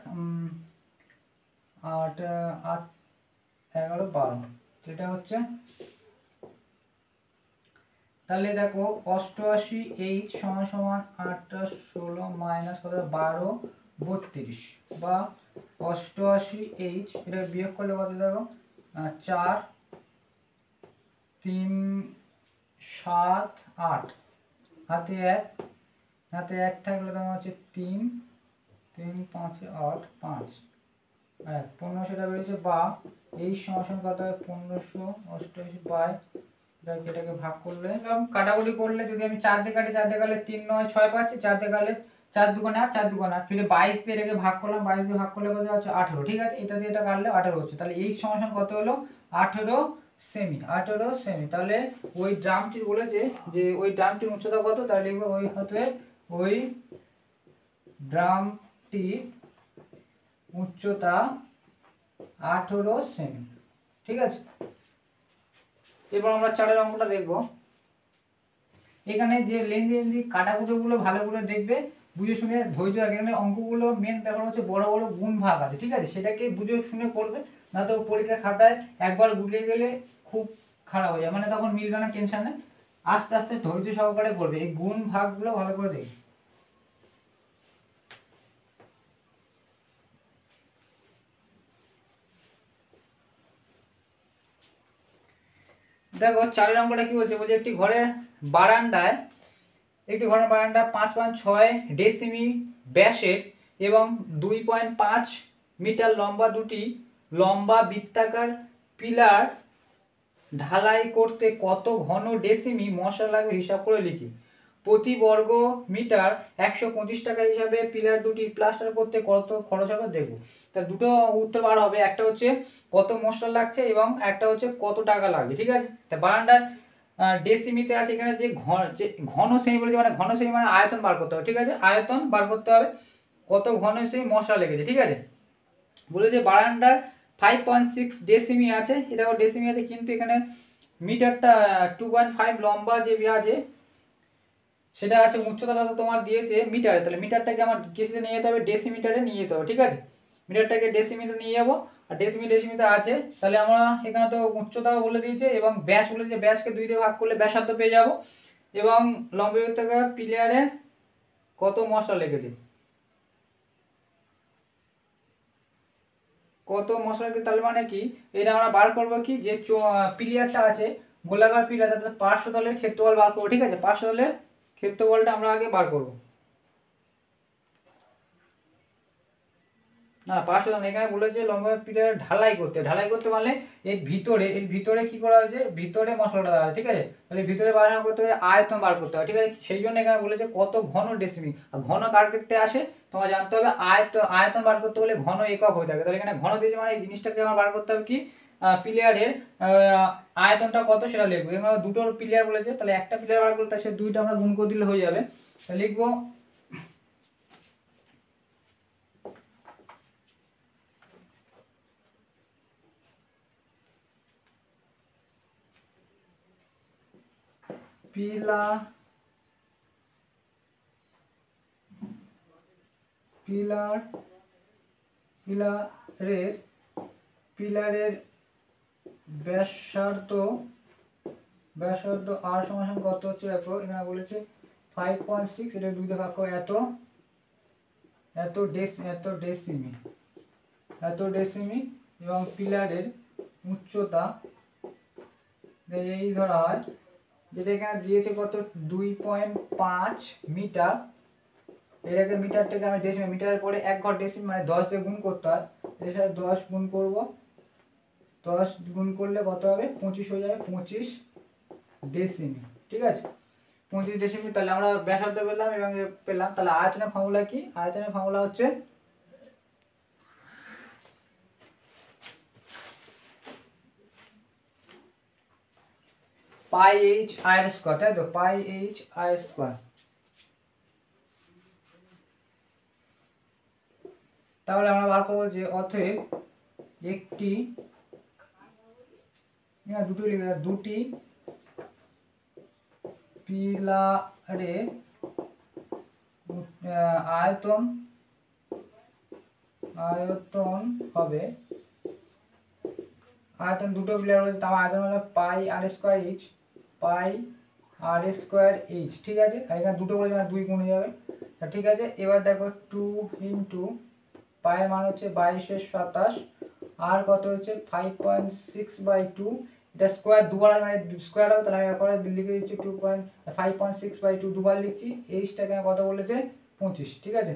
8 8 11 12, এটা হচ্ছে। তাহলে দেখো 88h সমান সমান 8 16 মাইনাস কত 12 32, বা 88h এটা বিয়োগ করলে কত দেখো 4 3 7 8, হাতে 1, হাতে 1 থাকলে তোমার হচ্ছে 3 3 5 8 5, 1500টা বেরিয়েছে, বা এই সমান কত হয় 1588 বাই, এটাকে ভাগ করলে কাটাকুটি করলে যদি আমি 4 দিয়ে কাটি, 4 দিয়ে কাটলে 3 9 6 পাচ্ছি, 4 দিয়ে কাটলে 4 দুগুণে 8, 4 দুগুণে 8, ফিরে 22 দিয়ে এটাকে ভাগ করলাম, 22 দিয়ে ভাগ করলে কত হচ্ছে 18, ঠিক আছে। এটা দিয়ে এটা কাটলে 18 হচ্ছে, তাহলে এই সমান কত হলো 18 সেমি, 18 সেমি। তাহলে ওই ড্রামটির বলেছে যে ওই ড্রামটির উচ্চতা কত, তাহলে লিখবো ওই হতে ওই ড্রামটির উচ্চতা 18 সেমি, ঠিক আছে। এবার আমরা 4 অঙ্কটা দেখব। এখানে যে লেন্দি কাটাকুটোগুলো ভালো করে দেখবে, বুঝে শুনে ধৈর্য রাখবে, এখানে অঙ্কগুলো মেন ব্যাপার হচ্ছে বড় বড় গুণ ভাগ আছে, ঠিক আছে, সেটাকে বুঝে শুনে করবে, না তো পরীক্ষার খাতায় একবার গুলিয়ে গেলে খুব খারাপ হয়ে যায়, মানে তখন মিলবে না, টেনশন নেই, আস্তে আস্তে ধৈর্য সহকারে করবে, এই গুণ ভাগগুলো ভালো করে দেখবে। দেখো 4 অঙ্কটা কি বলছে, বলছে একটি ঘরের বারান্দায় 5.6 ডেসিমি ব্যাসের এবং 2.5 মিটার লম্বা দুটি লম্বা বৃত্তাকার পিলার ঢালাই করতে কত ঘন ডেসিমি মশলা লাগবে হিসাব করে লিখি। প্রতি বর্গ মিটার 125 টাকা হিসাবে পিলার দুটি প্লাস্টার করতে কত খরচ হবে দেখো। তা দুটো উত্তর বার হবে, একটা হচ্ছে কত মশলা লাগছে এবং একটা হচ্ছে কত টাকা লাগবে, ঠিক আছে। তা বারান্দার ডেসিমিতে আছে, এখানে যে ঘন সেমি বলেছে, মানে ঘন সেমি মানে আয়তন বার করতে হবে, ঠিক আছে, আয়তন বার করতে হবে, কত ঘন সেমি মশলা লেগেছে, ঠিক আছে। বলেছে বারান্দার 5.6 ডেসিমি আছে, এটা ডেসিমি আছে, কিন্তু এখানে মিটারটা 2.5 লম্বা যে আছে সেটা আছে, উচ্চতাটা তো তোমার দিয়েছে মিটারে, তাহলে মিটারটাকে আমার কিসে নিয়ে যেতে হবে, ডেসিমিটারে নিয়ে যেতে হবে, ঠিক আছে। মিটারটাকে ডেসিমিতে নিয়ে যাবো, আর ডেসিমিতে আছে। তাহলে আমরা এখানে তো উচ্চতাও বলে দিয়েছে এবং ব্যাস বলেছে, ব্যাসকে 2 দিয়ে ভাগ করলে ব্যাসার্ধ পেয়ে যাব। এবং লম্ব বৃত্তাকার পিলারে কত মশলা লেগেছে, কত মশলা লেগেছে, তাহলে মানে কি এটা আমরা বার করবো কি, যে পিলিয়ারটা আছে গোলাকার পিলার, তাতে পার্শ্বতলের ক্ষেত্রফল বার করবো। ঠিক আছে, পার্শ্বতলের ক্ষেত্রফলটা আমরা আগে বার করবো। না, পার্শ্বতল এখানে বলেছে লম্ব পিলার ঢালাই করতে পারলে এর ভিতরে কি করা হয়েছে, ভিতরে মশলাটা দেওয়া হয়। ঠিক আছে, তাহলে ভিতরে বার করতে হলে আয়তন বার করতে হয়। ঠিক আছে, সেই জন্য এখানে বলেছে কত ঘন ডেসিমি। আর ঘন কার ক্ষেত্রে আসে তোমার জানতে হবে, আয়তন বার করতে হলে ঘন একক হয়ে থাকে। তাহলে এখানে ঘন দিয়েছে মানে এই জিনিসটাকে আমার বার করতে হবে কি, পিলিয়ারের আয়তনটা কত সেটা লিখবো। এখানে দুটো পিলিয়ার বলেছে, তাহলে একটা পিলিয়ার বার করতে সে দুইটা আমরা গুণ করে দিলে হয়ে যাবে। তাহলে লিখবো পিলারের ব্যাসার্ধ আর সমান কত হচ্ছে দেখো, এখানে বলেছে 5.6, এটা 2 দিয়ে ভাগ করে এত ডেসিমি এবং পিলারের উচ্চতা এই ধরা হয়, যেটা এখানে দিয়েছে কত 2.5 মিটার। এটাকে মিটার থেকে আমি ডেসিমি, মিটারের পরে 1 ঘর ডেসিমি মানে 10 দিয়ে গুণ করতে হয়। এর সাথে 10 গুণ করব, 10 গুণ করলে কত হবে 25 হয়ে যাবে, 25 ডেসিমি। ঠিক আছে, 25 ডেসিমি। তাহলে আমরা ব্যাসার্ধ পেলাম এবং পেলাম। তাহলে আয়তনের ফর্মুলা কি, আয়তনের ফর্মুলা হচ্ছে পাই এইচ আর স্কয়ার, তাই তো, পাই এইচ আর স্কয়ার। তাহলে আমরা বার করবো যে অতএব দুটি পিলারের আয়তন হবে, আয়তন দুটো পিলার রয়েছে, তার আয়তন হলো পাই আর স্কয়ার এইচ। ঠিক আছে, আর এখানে দুটো বলে 2 গুণ হয়ে যাবে। ঠিক আছে, এবার দেখো 2 ইন্টু পায়ের মান হচ্ছে 2227, আর কত হচ্ছে 5.6/2, এটা স্কোয়ার দুবার মানে স্কোয়ার হবে, তাহলে আমি করে লিখে দিচ্ছি 5.6/2 দুবার লিখছি। এইচটাকে কত বলেছে 25। ঠিক আছে,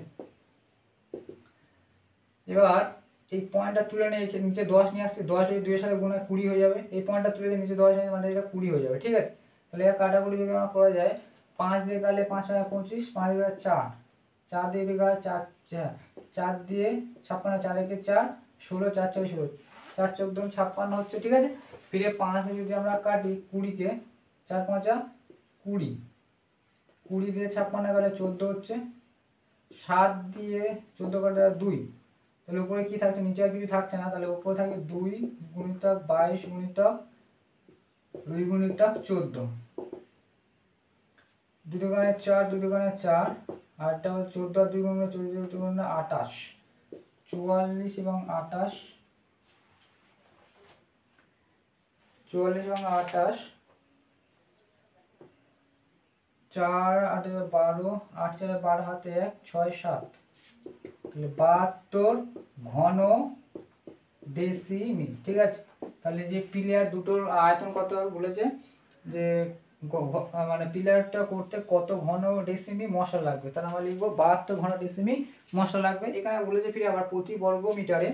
এবার এই পয়েন্টটা তুলে নিয়ে নিচে 10 নিয়ে আসছে, 10 যদি 2 এর সাথে গুণ হয় 20 হয়ে যাবে। এই পয়েন্টটা তুলে দিয়ে নিচে 10 নিয়ে মানে এটা 20 হয়ে যাবে। ঠিক আছে, তাহলে এর কাটাকুটি যদি আমরা করা যায়, 5 দিয়ে কাটলে 5 আর 25, 5 দিয়ে 4, 4 দিয়ে কাটলে 4 দিয়ে 56, 4 একে 4, 16, 4 4 16, 4 14 56 হচ্ছে। ঠিক আছে, ফিরে 5 দিয়ে যদি আমরা কাটি 20 কে, 4 5 20, 20 দিয়ে 56 কাটলে 14 হচ্ছে, 7 দিয়ে 14 কাটলে 2, তাহলে উপরে কি থাকছে, নিচে আর কিছু থাকছে না, তাহলে উপরে থাকে 2 গুণিতক 22 গুণিতক 2 গুণিতক 14, 2 দোকানে 4, 2 দোকানে 4, আরটা 14 আর 2 গুণিতক 14 2 গুণিতক 28, 44 এবং 28, 44 এবং 28, 4 8 12, 8 4 12 হাতে 1, 6 7, তাহলে 72 ঘন ডেসিমি। ঠিক আছে, তাহলে যে পিলার দুটোর আয়তন কত বলেছে, যে মানে পিলারটা করতে কত ঘন ডেসিমি মশলা লাগবে, তাহলে আমরা লিখবো 72 ঘন ডেসিমি মশলা লাগবে। এখানে বলেছে ফিরে আবার প্রতি বর্গ মিটারে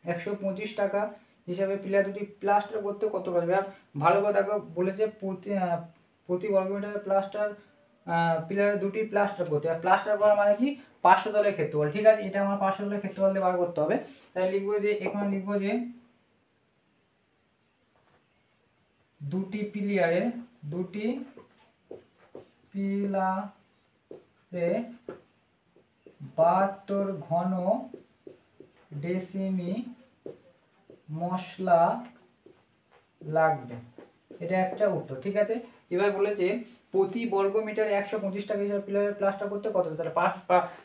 125 টাকা হিসাবে পিলার দুটি প্লাস্টার করতে কত লাগবে। আর ভালো করে দেখো বলেছে প্রতি বর্গ মিটারে পিলারে দুটি প্লাস্টার করতে, আর প্লাস্টার করা মানে কি পার্শ্বতলের ক্ষেত্রফল। ঠিক আছে, এটা আমার পার্শ্বতলের ক্ষেত্রফল দিয়ে বার করতে হবে। তাই লিখবো যে এখানে লিখবো যে দুটি পিলারে 72 ঘন ডেসিমি মশলা লাগবে, এটা একটা উত্তর। ঠিক আছে, এবার বলেছে প্রতি বর্গ মিটারে 125 টাকা হিসাবে পিলারের প্লাস্টার করতে কত হবে? তাহলে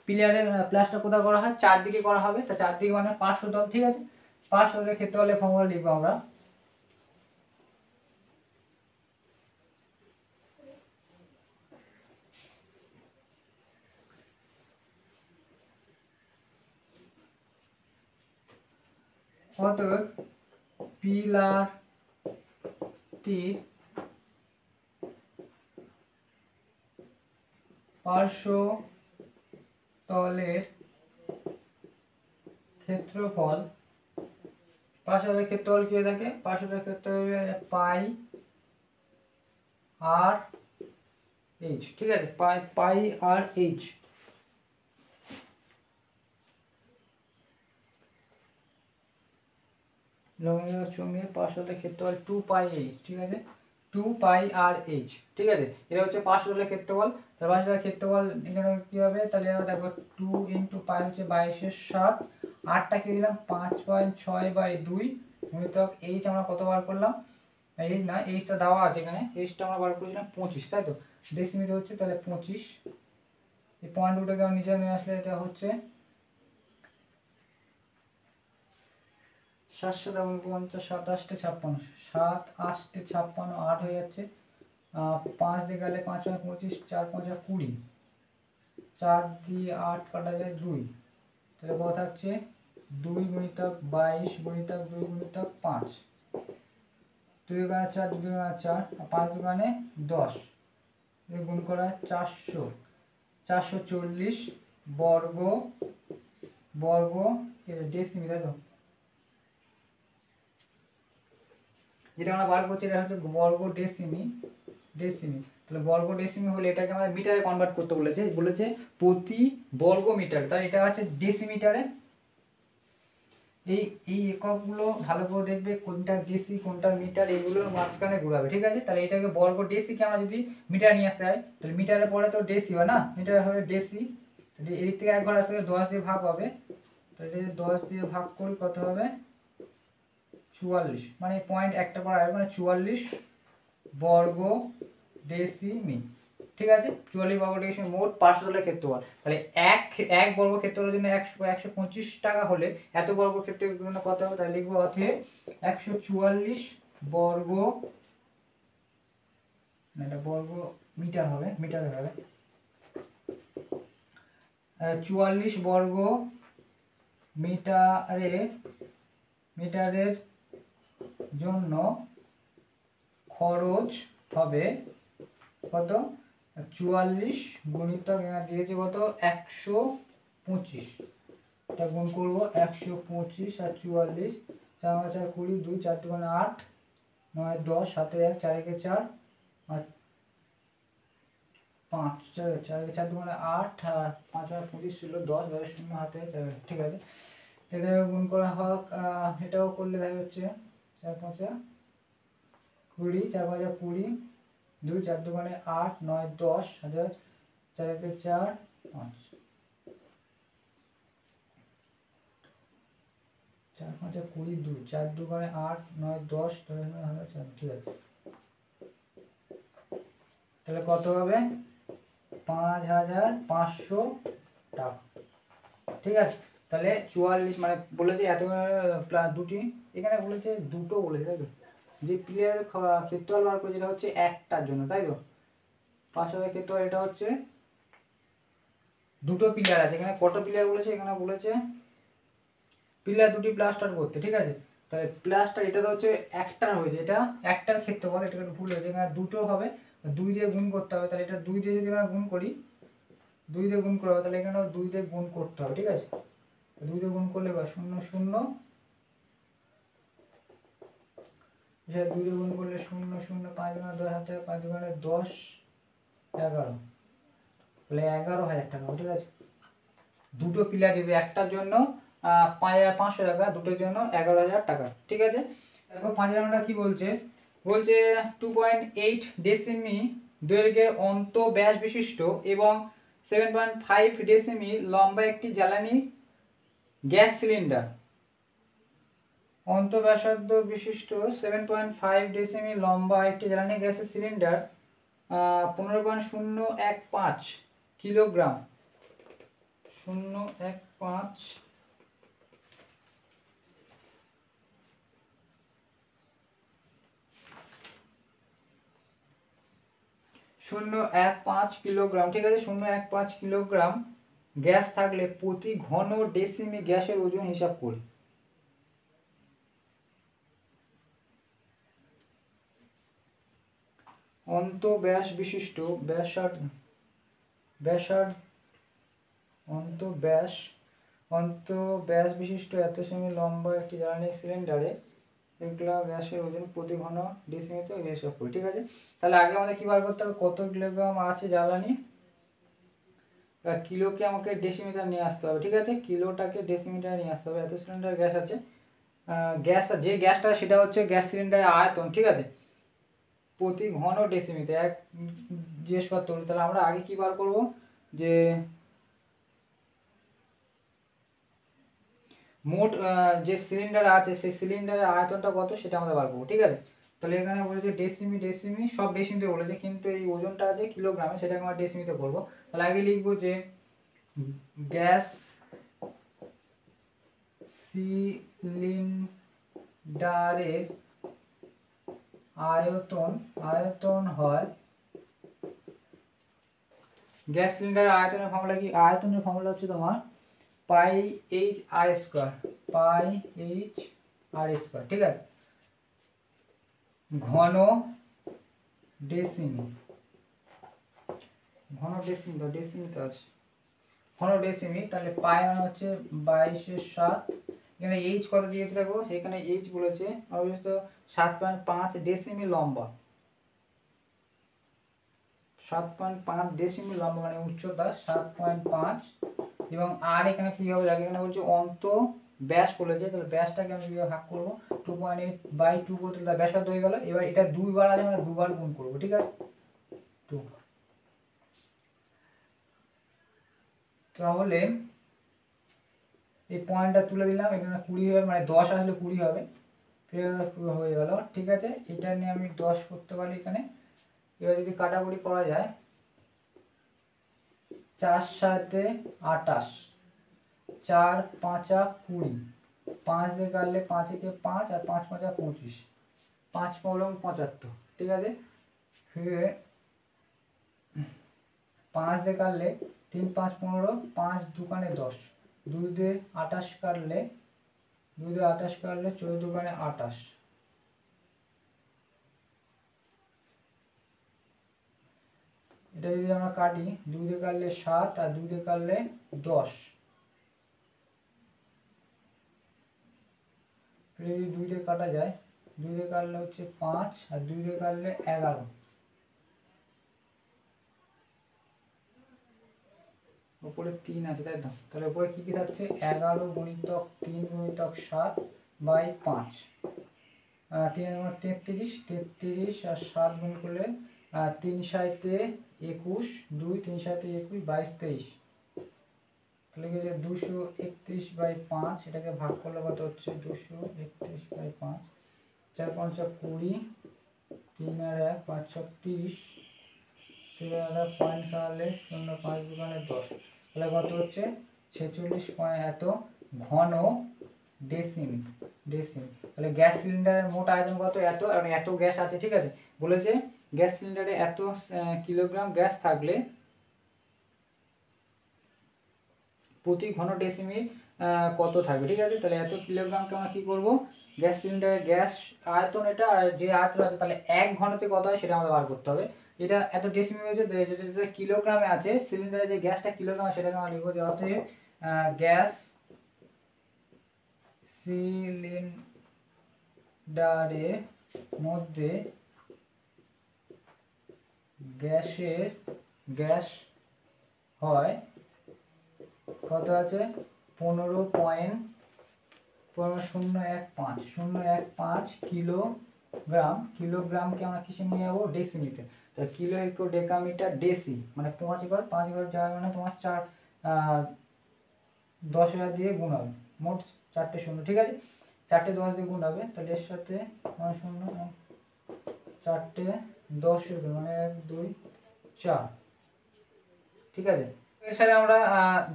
পিলারের প্লাস্টার কোথায় করা হয়? চারদিকে করা হবে, তা চারদিকে মানে 500 দাও, ঠিক আছে। 500 এর ক্ষেত্রে হলে ফর্মুলা লিখবো আমরা, অতএব পিলারটির পার্শ্ব তলের ক্ষেত্রফল, পার্শ্বতলের ক্ষেত্রফল কি হয়ে থাকে? পার্শ্বতলের ক্ষেত্রফল পাই আর এইচ, ঠিক আছে, পাই আর এইচ। চোঙের পার্শ্বতলের ক্ষেত্রফল 2 পাই এইচ, ঠিক আছে, 2 পাই আর এইচ, ঠিক আছে। এটা হচ্ছে পার্শ্বতলের ক্ষেত্রফল। তার পার্শ্বতলের ক্ষেত্রফল এখানে কি হবে? তাহলে দেখো 2 × পাই হচ্ছে 22/7, 8টা কি দিলাম 5.6/2 গুণিতক এইচ আমরা কত বার করলাম? এইচ না, এইচটা দেওয়া আছে এখানে, এইচটা আমরা বার করেছিলাম 25, তাই তো, ডেসিমিলে হচ্ছে, তাহলে 25। এই পয়েন্ট দুটোকে আমরা নিচে নিয়ে আসলে এটা হচ্ছে 7 × 7 = 50, 7 × 8 = 56, 7 × 8 = 56, 8 হয়ে যাচ্ছে, 5 দিয়ে গেলে 5 × 25, 4 × 5 = 20, 4 দিয়ে 8 কাটা যায় 2, তাহলে কত থাকছে? 2 × 22 × 2 × 5, 2 × 4, 2 × 4, 5 × 10, গুণ করা 400, 440 বর্গ ডেসিমিল, তাই তো, যেটা আমরা বার করছি এটা হচ্ছে বর্গ ডেসিমি। তাহলে বর্গ ডেসিমি হলে এটাকে আমরা মিটারে কনভার্ট করতে বলেছে প্রতি বর্গ মিটার, তাই এটা হচ্ছে ডেসিমিটারে। এই এককগুলো ভালো করে দেখবে, কোনটা ডেসি কোনটা মিটার, এইগুলোর মাঝখানে ঘুরাবে, ঠিক আছে। তাহলে এটাকে বর্গ ডেসিকে আমরা যদি মিটার নিয়ে আসতে হয়, তাহলে মিটারের পরে তো ডেসি হয় না, মিটার হবে ডেসি। এই থেকে এক ঘর আসলে 10 দিয়ে ভাগ হবে, তাহলে 10 দিয়ে ভাগ করি কত হবে? 44, মানে পয়েন্ট একটা পর আসবে, মানে 44 বর্গ ডেসিমি, ঠিক আছে। 44 বর্গ ডেসিমি মোট পার্শ্বতলের ক্ষেত্রফল। তাহলে এক বর্গ ক্ষেত্রফলের জন্য 125 টাকা হলে এত বর্গ ক্ষেত্রের জন্য কত হবে? তাহলে লিখবো অতএব 144 বর্গ, না এটা বর্গ মিটার হবে, মিটারে হবে, 44 বর্গ মিটারের জন্য খরচ হবে কত? 44 গুণিতক দিয়েছে কত? 125, এটা গুণ করবো 125 আর 44, 4 × 4 = 20, 2 4 × 8, 9 10, 7 1, 4 × 4 আর 5, 4 × 4 = 8 আর 5 × 25 ছিল 10, 10 শূন্য হাতে, ঠিক আছে। এটা গুণ করা হোক, এটাও করলে দেখা যাচ্ছে 4 × 5 = 20, 4 × 5 = 20, 2 4 2 8, 9 10, 4 4 1 4 5, 4 5 = 20, 2 4 2 8, 9 10, 4, ঠিক আছে। তাহলে কত হবে? 5500 টাকা, ঠিক আছে। তাহলে 44 মানে বলেছে এত দুটি, এখানে বলেছে দুটো বলেছে, তাই তো, যে পিলারের ক্ষেত্রফল বার করে যেটা হচ্ছে একটার জন্য, তাই তো, পার্শ্বতলের ক্ষেত্রফল এটা হচ্ছে দুটো পিলার আছে, এখানে কত পিলার বলেছে? এখানে বলেছে পিলার দুটি প্লাস্টার করতে, ঠিক আছে। তাহলে প্লাস্টার এটা তো হচ্ছে একটার হয়েছে, এটা একটার ক্ষেত্রফল, এটা একটু ভুল হয়েছে, এখানে দুটো হবে, 2 দিয়ে গুণ করতে হবে, তাহলে এটা 2 দিয়ে যদি আমরা গুণ করি, 2 দিয়ে গুণ করা হবে, তাহলে এখানেও 2 দিয়ে গুণ করতে হবে, ঠিক আছে। 2 দিয়ে গুণ করলে 0 0, 2 দিয়ে গুণ করলে 0 0, 5 × 10 হাতে 5 × 10, 11, তাহলে 11,000 টাকা, ঠিক আছে। দুটো পিলার যদি একটার জন্য 5500 টাকা, দুটোর জন্য 11,000 টাকা, ঠিক আছে। দেখো 5 নম্বরটা কি বলছে? বলছে 2.8 ডেসিমি দৈর্ঘ্যের অন্তঃব্যাস বিশিষ্ট এবং 7.5 ডেসিমি লম্বা একটি জ্বালানি গ্যাস সিলিন্ডার, অন্তঃব্যাসার্ধ বিশিষ্ট 7.5 ডেসিমি লম্বা একটি জ্বালানি গ্যাসের সিলিন্ডার 15.015 কিলোগ্রাম, 0.15 কিলোগ্রাম, ঠিক আছে। 0.15 কিলোগ্রাম গ্যাস থাকলে প্রতি ঘন ডেসিমি গ্যাসের ওজন হিসাব করি। অন্তঃব্যাস বিশিষ্ট অন্তঃব্যাস বিশিষ্ট এত সেমি লম্বা একটি জ্বালানি সিলিন্ডারে 1 কিলোগ্রাম গ্যাসের ওজন প্রতি ঘন ডেসিমিতে হিসাব করি, ঠিক আছে। তাহলে আগে আমাদের কি বার করতে হবে, কত কিলোগ্রাম আছে জ্বালানি, কিলোকে আমাকে ডেসিমিটার নিয়ে আসতে হবে, ঠিক আছে। কিলোটাকে ডেসিমিটারে নিয়ে আসতে হবে। এত সিলিন্ডার গ্যাস আছে, যে গ্যাসটা সেটা হচ্ছে গ্যাস সিলিন্ডারের আয়তন, ঠিক আছে, প্রতি ঘন ডেসিমিতে এক জিজ্ঞেস করতে হবে। তাহলে আমরা আগে কি বার করব, যে মোট যে সিলিন্ডার আছে সেই সিলিন্ডারের আয়তনটা কত সেটা আমরা বার করবো, ঠিক আছে। তাহলে এখানে বলেছে ডেসিমি সব ডেসিমিতে বলেছে, কিন্তু এই ওজনটা আছে কিলোগ্রামে, সেটাকে আমরা ডেসিমিতে করবো। তাহলে আগে লিখবো যে গ্যাস সিলিন্ডারের আয়তন হয়, গ্যাস সিলিন্ডারের আয়তনের ফর্মুলা কি, আয়তনের ফর্মুলা হচ্ছে তোমার পাই এইচ আর স্কোয়ার, ঠিক আছে। ঘন ডেসিমি তাহলে পাই মানে হচ্ছে 22/7, এখানে এইচ কত দিয়েছে দেখো, এখানে এইচ বলেছে 7.5 ডেসিমি লম্বা, 7.5 ডেসিমি লম্বা মানে উচ্চতা 7.5, এবং আর এখানে কি হবে দেখো, এখানে বলছে ব্যাস বলেছে, তাহলে ব্যাসটাকে আমি কিভাবে ভাগ করবো, 2.8/2 করতে তাহলে ব্যাসার্ধ হয়ে গেল। এবার এটা দুইবার আছে, আমরা দুবার গুণ করবো, ঠিক আছে। 2, তাহলে এই পয়েন্টটা তুলে দিলাম, এখানে 20 হবে, মানে 10 আসলে 20 হবে, হয়ে গেল, ঠিক আছে। এটা নিয়ে আমি 10 করতে পারি এখানে। এবার যদি কাটাকুটি করা যায়, 4 7 28, 4 5 20, 5 দিয়ে কাটলে 5 একে 5 আর 5 5 25, 5 পলং 75, ঠিক আছে। ফিরে 5 দিয়ে কাটলে 3 5 15, 5 দুকানে 10, 2 দিয়ে 28 কাটলে 14 দুকানে 28, এটা যদি আমরা কাটি, 2 দিয়ে কাটলে 7 আর 2 দিয়ে কাটলে 10, যদি 2 দিয়ে কাটা যায়, 2 দিয়ে কাটলে হচ্ছে 5 আর 2 দিয়ে কাটলে 11, উপরে 3 আছে তাই তো, তাহলে উপরে কি কি থাকছে, 11 গুণিতক 3 গুণিতক 7 বাই 5, 3 33 আর 7 গুণ করলে 3 7 21, 2 3 7 21, 22 23, তাহলে কি 231/5, এটাকে ভাগ করলে কত হচ্ছে 231/5, 4 5 20, 3 আর 1 5 6 30, 3 আর পয়েন্ট কাটলে 0 5 দুগুণে 10, তাহলে কত হচ্ছে 46 এত ঘন ডেসিমি। তাহলে গ্যাস সিলিন্ডারের মোট আয়তন কত, এত, আর এত গ্যাস আছে, ঠিক আছে। বলেছে গ্যাস সিলিন্ডারে এত কিলোগ্রাম গ্যাস থাকলে প্রতি ঘন ডেসিমি কত থাকবে, ঠিক আছে। তাহলে এত কিলোগ্রামকে আমরা কি করব, গ্যাস সিলিন্ডারে গ্যাস আয়তন এটা, আর যে আয়তন আছে তাহলে 1 ঘনতে কত হয় সেটা আমাদের বার করতে হবে। এটা এত ডেসিমি হয়েছে, যেটা কিলোগ্রামে আছে, সিলিন্ডারে যে গ্যাসটা কিলোগ্রাম সেটাকে আমরা লিখবো যে অতএব গ্যাস সিলিন্ডারের মধ্যে গ্যাস হয় কত আছে 15.015 কিলোগ্রামকে আমরা কিসে নিয়ে যাবো, ডেসিমিতে। তাহলে কিলো ইকুয়াল ডেকামিটার ডেসি, মানে 5 ঘর যাওয়ার মানে তোমার 10,000 দিয়ে গুণ হবে, মোট 4টে শূন্য, ঠিক আছে। 4টে 10 দিয়ে গুণ হবে, তাহলে এর সাথে 0 4টে 10 মানে 1 2 4, ঠিক আছে। এর সাথে আমরা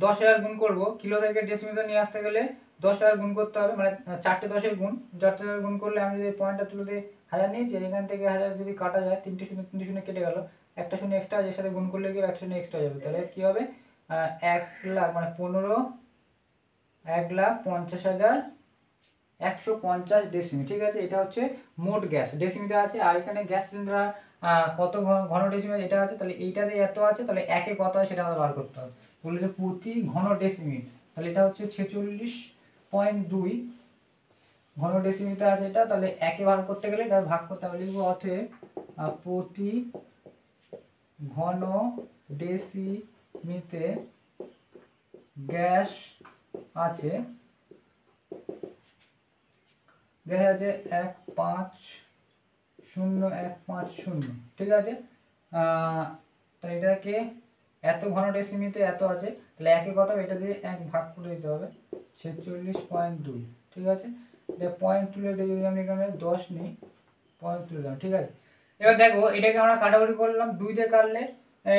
10,000 গুণ করব, কিলো থেকে ডেসিমিটার নিয়ে আসতে গেলে 10,000 গুণ করতে হবে, মানে 4টে 10-এর গুণ, 4টে গুণ করলে আমি যদি পয়েন্টটা তুলে দিই 1000 নিয়েছি, এখান থেকে 1000 যদি কাটা যায় 3টে শূন্য 3টে শূন্য কেটে গেল, একটা শূন্য এক্সট্রা, এর সাথে গুণ করলে কি একটা শূন্য এক্সট্রা যাবে, তাহলে কি হবে 1 লাখ মানে 1,50,150 ডেসিমি, ঠিক আছে। এটা হচ্ছে মোট গ্যাস ডেসিমিতে আছে, আর এখানে গ্যাস সিলিন্ডার কত ঘন ডেসিমি এটা আছে, তাহলে এইটাতে এত আছে, তাহলে একে কত হয় সেটা আমাদের বার করতে হবে। বললো যে প্রতি ঘন ডেসিমিট, তাহলে এটা হচ্ছে 46.2 ঘন ডেসিমিটার আছে এটা, তাহলে একে ভাগ করতে গেলে এটা ভাগ করতে হবে, লিখবো অতএব প্রতি ঘন ডেসিমিতে গ্যাস আছে 150,150, ঠিক আছে। তাহলে এটাকে এত ঘন ডেসিমিতে এত আছে, তাহলে একে কত, এটা দিয়ে 1 ভাগ করে দিতে হবে 46.2, ঠিক আছে। এটা পয়েন্ট তুলে দিয়ে যদি আমি এখানে 10 নিই, পয়েন্ট তুলে দিলাম, ঠিক আছে। এবার দেখো এটাকে আমরা কাটাকুটি করলাম, 2 দিয়ে কাটলে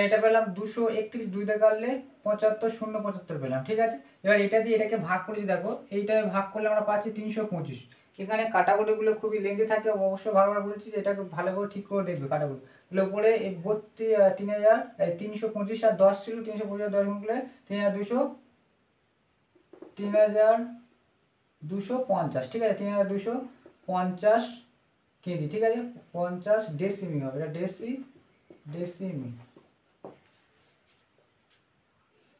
এটা পেলাম 231, 2 দিয়ে কাটলে 75,075 পেলাম, ঠিক আছে। এবার এটা দিয়ে এটাকে ভাগ করেছি, দেখো এইটা ভাগ করলে আমরা পাচ্ছি 325। এখানে কাটাকুটিগুলো খুবই লেন্দি থাকে, অবশ্যই বারবার বলছি যে এটাকে ভালো করে ঠিক করে দেখবে কাটাকুটি। তাহলে উপরে 325 আর 10 ছিল, 325 আর 10 গুণ করলে 3,250, ঠিক আছে, 3,250 কেজি, ঠিক আছে। 50 ডেসিমি হবে, এটা ডেসিমি।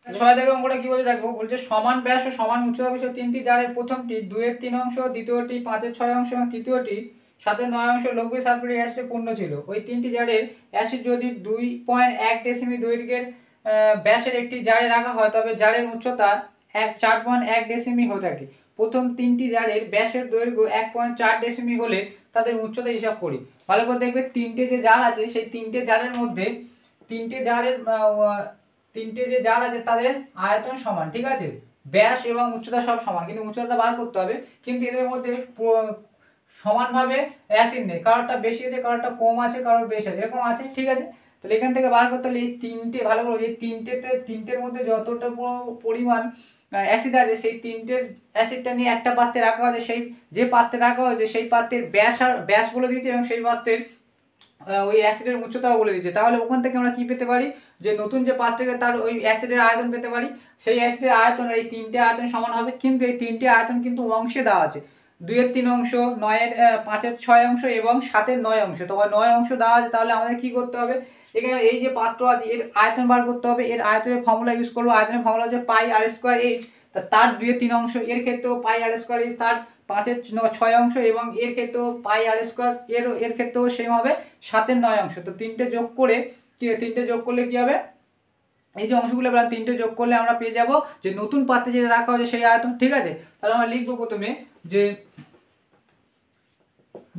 ছয় থেকে অঙ্কটা কি বলছে দেখো, বলছে সমান ব্যাস ও সমান উচ্চতা বিশিষ্ট তিনটি জারের প্রথমটি 2/3 অংশ, দ্বিতীয়টি 5/6 অংশ এবং তৃতীয়টি 7/9 অংশ লঘু সালফিউরিক অ্যাসিডে পূর্ণ ছিল। ওই তিনটি জারের অ্যাসিড যদি 2.1 ডেসিমি দৈর্ঘ্যের ব্যাসের একটি জারে রাখা হয়, তবে জারের উচ্চতা 4.1 ডেসিমি হয়ে থাকে। প্রথম তিনটি জারের ব্যাসের দৈর্ঘ্য 1.4 ডেসিমি হলে তাদের উচ্চতা হিসাব করি। ভালো করে দেখবে, তিনটে যে জার আছে সেই তিনটে জারের মধ্যে তিনটে যে জার আছে তাদের আয়তন সমান, ঠিক আছে, ব্যাস এবং উচ্চতা সব সমান, কিন্তু উচ্চতা বার করতে হবে। কিন্তু এদের মধ্যে সমানভাবে অ্যাসিড নেই, কারোরটা বেশি আছে, কারোরটা কম আছে, কারোর বেশি আছে, এরকম আছে, ঠিক আছে। তাহলে এখান থেকে বার করতে হলে এই তিনটে ভালো করে, এই তিনটের মধ্যে যতটা পরিমাণ অ্যাসিড আছে সেই তিনটের অ্যাসিডটা নিয়ে একটা পাত্রে রাখা হয়েছে, সেই যে পাত্রে রাখা হয়েছে সেই পাত্রের ব্যাস বলে দিয়েছে এবং সেই পাত্রের ওই অ্যাসিডের উচ্চতাও বলে দিচ্ছে। তাহলে ওখান থেকে আমরা কি পেতে পারি, যে নতুন যে পাত্রকে তার ওই অ্যাসিডের আয়তন পেতে পারি। সেই অ্যাসিডের আয়তন এই তিনটে আয়তন সমান হবে, কিন্তু এই তিনটে আয়তন কিন্তু অংশে দেওয়া আছে, 2/3 অংশ, 5/6 অংশ এবং 7/9 অংশ। তোমার 9 অংশ দেওয়া আছে, তাহলে আমাদের কি করতে হবে, এখানে এই যে পাত্র আছে এর আয়তন বার করতে হবে। এর আয়তনের ফর্মুলা ইউজ করবো, আয়তনের ফর্মুলা হচ্ছে পাই আর স্কোয়ার এইচ, তার 2/3 অংশ, এর ক্ষেত্রেও পাই আর স্কোয়ার এইচ তার 5/6 অংশ, এবং এর ক্ষেত্রেও পাই আর স্কোয়ার এর ক্ষেত্রেও সেম হবে 7/9 অংশ। তো তিনটে যোগ করলে কি হবে, এই যে অংশগুলো আমরা তিনটে যোগ করলে আমরা পেয়ে যাব যে নতুন পাত্রে যেটা রাখা হয়েছে সেই আয়তন, ঠিক আছে। তাহলে আমরা লিখবো প্রথমে যে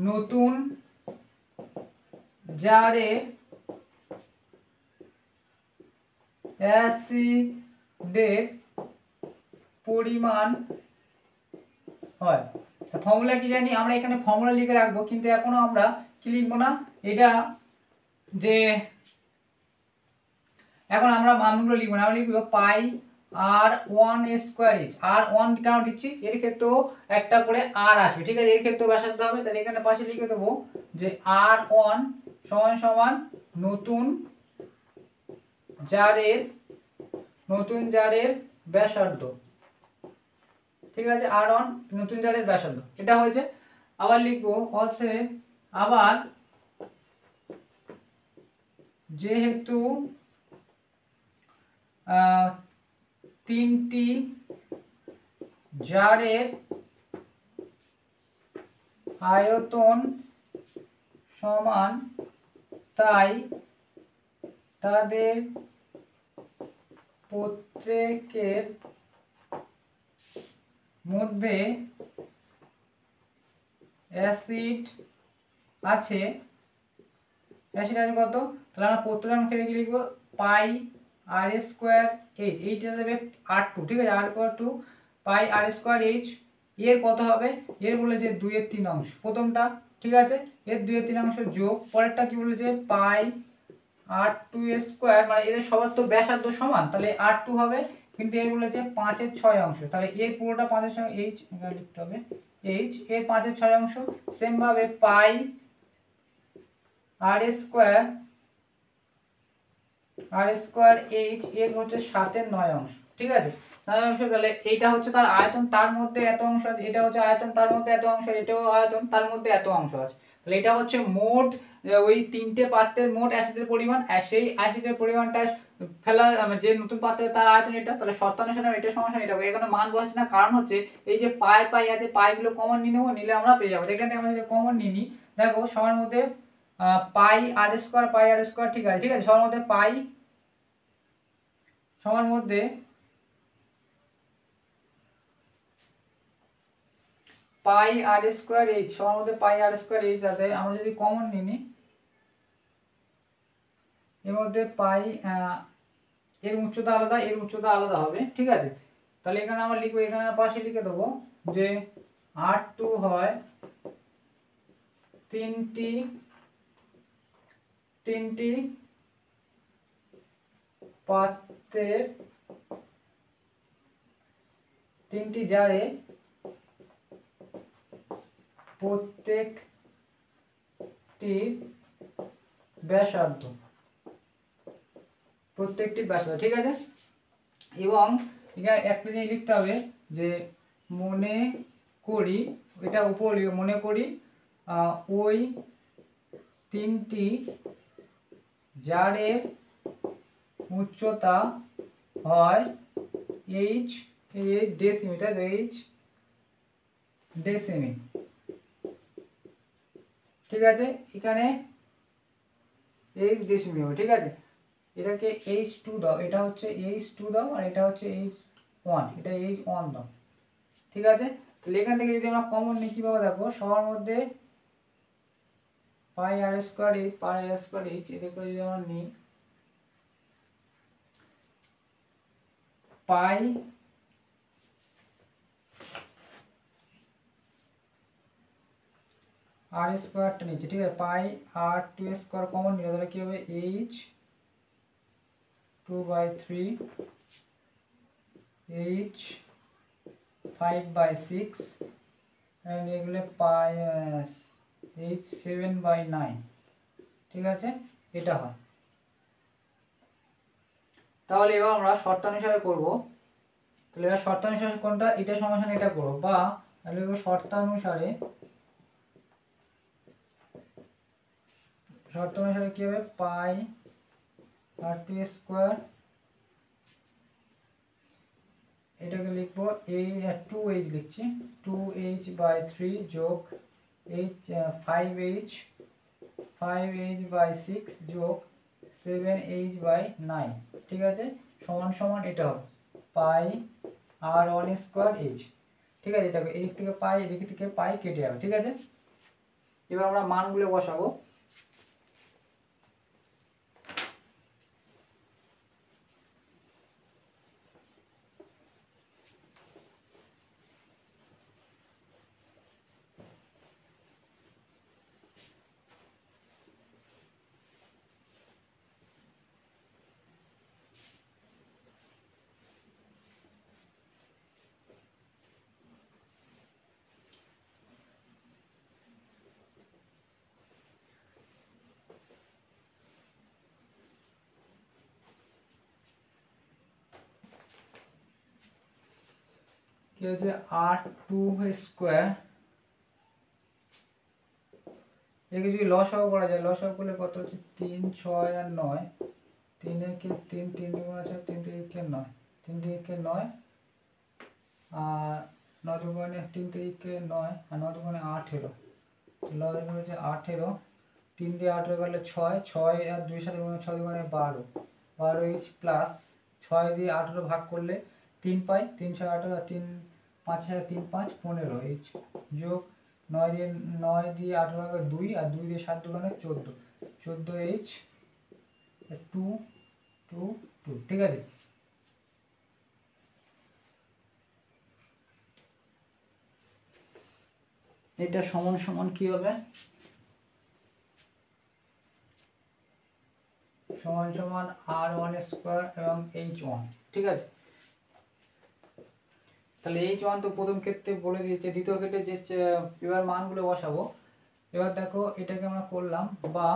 নতুন জারে অ্যাসিডের পরিমাণ হয়। তো ফর্মুলা কি জানি আমরা, এখানে ফর্মুলা লিখে রাখবো, কিন্তু এখনো আমরা কি লিখবো না, এটা যে এখন আমরা মানগুলো লিখবো না, আমরা লিখবো পাই আর 1 স্কোয়ার এইচ। আর 1 কেন দিচ্ছি, এর ক্ষেত্রেও একটা করে আর আসবে, ঠিক আছে, এর ক্ষেত্রেও ব্যাসার্ধ হবে। তাহলে এখানে পাশে লিখে দেবো যে আর 1 সমান সমান নতুন জারের ব্যাসার্ধ, ঠিক আছে, আর 1 নতুন জারের ব্যাসার্ধ, এটা হয়েছে। আবার লিখবো অতএব আবার যেহেতু তিনটি জারের আয়তন সমান, তাই তাদের প্রত্যেকের মধ্যে অ্যাসিড আছে কত, তাহলে আমরা প্রত্যেকের ক্ষেত্রে কি লিখবো, পাই আর স্কোয়ার এইচ, এইটা দেবে R2, ঠিক আছে, R2 পাই আর স্কোয়ার এইচ, এর কত হবে, এর বলে যে 2/3 অংশ প্রথমটা, ঠিক আছে। এর 2/3 যোগ পরেরটা কি বলেছে পাই r2 স্কয়ার, মানে এদের সবার তো ব্যাসার্ধ সমান, তাহলে r2 হবে, কিন্তু এর বলেছে 5/6 তাহলে এর পুরোটা 5/6 h এখানে লিখতে হবে h, এর 5/6 সেম ভাবে পাই r স্কয়ার h এর হচ্ছে 7/9, ঠিক আছে 9 তাহলে এইটা হচ্ছে তার আয়তন, তার মধ্যে এত অংশ আছে, এটা হচ্ছে আয়তন তার মধ্যে এত অংশ, এটাও আয়তন তার মধ্যে এত অংশ আছে, তাহলে এটা হচ্ছে মোট ওই তিনটে পাত্রের মোট অ্যাসিডের পরিমাণ, আর সেই অ্যাসিডের পরিমাণটা ফেলা যে নতুন পাত্রে তার আয়তন এটা, তাহলে শর্তানুসারে এটা সমান এটা এখানে মান বসাচ্ছি না, কারণ হচ্ছে এই যে পাই পাই আছে পাইগুলো কমন নিয়ে নেবো, নিলে আমরা পেয়ে যাবো। এখান থেকে আমরা যদি কমন নিই দেখো সবার মধ্যে পাই আর স্কয়ার ঠিক আছে, সবার মধ্যে পাই সবার মধ্যে পাই আর স্কয়ার এইচ, সবার মধ্যে পাই আর স্কয়ার এইচ আছে, আমরা যদি কমন নিই এর মধ্যে পাই এর উচ্চতা আলাদা এর উচ্চতা আলাদা হবে, ঠিক আছে তাহলে এখানে আমরা লিখবো, এখানে পাশে লিখে দেবো যে r2 হয় তিনটি পাত্রের তিনটি জারে প্রত্যেকটির ব্যাসার্ধ ঠিক আছে। এবং এখানে একটা জিনিস লিখতে হবে যে মনে করি, এটা উপর মনে করি ওই তিনটি জারের উচ্চতা হয় h ডেসিমিটার ডেসিমি, ঠিক আছে এখানে h ডেসিমি হবে, ঠিক আছে এটাকে h2 দাও, এটা হচ্ছে h2 দাও, আর এটা হচ্ছে h1, এটা h1 দাও, ঠিক আছে তাহলে এখান থেকে যদি আমরা কমন নিই কিভাবে দেখো, সবার মধ্যে পাই আর স্কয়ার h এদের করে যদি আমরা নিই পাই আর স্কয়ারটা নিচে, ঠিক আছে পাই r2 স্কয়ার কমন নিলে তাহলে কি হবে h2/3 h5/6 এন্ড এগুলো পাই h7/9, ঠিক আছে এটা হয়। তাহলে এবার আমরা শর্তানুসারে করব, তাহলে এবার শর্তানুসারে কোনটা, এটা সমান এটা করব, বা তাহলে শর্তানুসারে কি হবে পাই r2 স্কয়ার, এটাকে লিখবো এই 2h লিখছি 2h/3 যোগ h5h/6 যোগ 7h/9, ঠিক আছে সমান সমান এটা হবে পাই r1 স্কয়ার h, ঠিক আছে দেখো এদিক থেকে পাই এদিক থেকে পাই কেটে যাবে, ঠিক আছে এবার আমরা মানগুলো বসাবো। কি হচ্ছে r2 স্কয়ার, একে যদি লসাগু করা যায়, লসাগু করলে কত হচ্ছে 3 6 আর 9, 3 একে 3 3 দুগুণ আছে 3 3 9 3 3 9 আর 9 দুগুণে 3 3 9 আর 9 দুগুণে 18, লসাগু হচ্ছে 18, 3 দিয়ে 18 করলে 6 6 আর 2 সাথে গুণ 6 দুগুণে 12 12h প্লাস 6 দিয়ে 18 ভাগ করলে 3 পাই 3 6 18 আর 3 5 7 3 5 15h যোগ 9 দিয়ে 18 ভাগ 2 আর 2 দিয়ে 7 দুগুণে 14h 2 2 2, ঠিক আছে এটা সমান সমান কি হবে সমান সমান R1 স্কোয়ার এবং H1, ঠিক আছে। তাহলে H1 তো প্রথম ক্ষেত্রে বলে দিয়েছে, দ্বিতীয় ক্ষেত্রে যে এবার মানগুলো বসাবো। এবার দেখো এটাকে আমরা করলাম, বা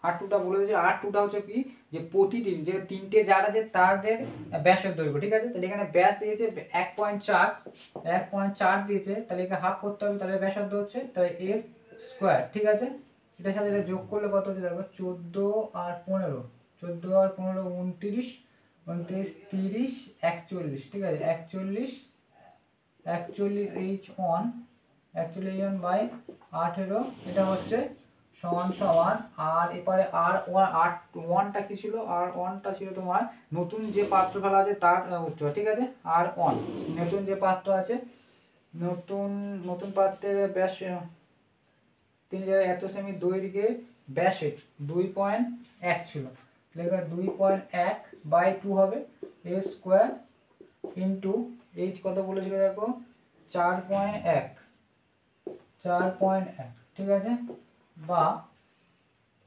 R2টা বলে দিয়েছে। R2টা হচ্ছে কি, যে প্রতিটি যে তিনটে জার আছে তাদের ব্যাসের দৈর্ঘ্য, ঠিক আছে। তাহলে এখানে ব্যাস দিয়েছে 1.4 দিয়েছে, তাহলে একে হাফ করতে হবে, তাহলে ব্যাসার্ধ হচ্ছে তাহলে এর স্কোয়ার, ঠিক আছে। এটার সাথে এটা যোগ করলে কত হচ্ছে দেখো, 14 আর 15, 29, 30, 41, ঠিক আছে। 41 H1 বাই 18, এটা হচ্ছে সমান সমান। আর এবারে R1টা কি ছিল, R1টা ছিল তোমার নতুন যে পাত্র ফেলা আছে তার উচ্চতা, ঠিক আছে। R1 নতুন যে পাত্র আছে, নতুন পাত্রের ব্যাস 3 এত সেমি দৈর্ঘ্যের ব্যাসে 2.1 ছিল, তাহলে 2.1 বাই 2 হবে এ স্কোয়ার ইন্টু এইচ কত বলেছিল দেখো, 4.1, ঠিক আছে। বা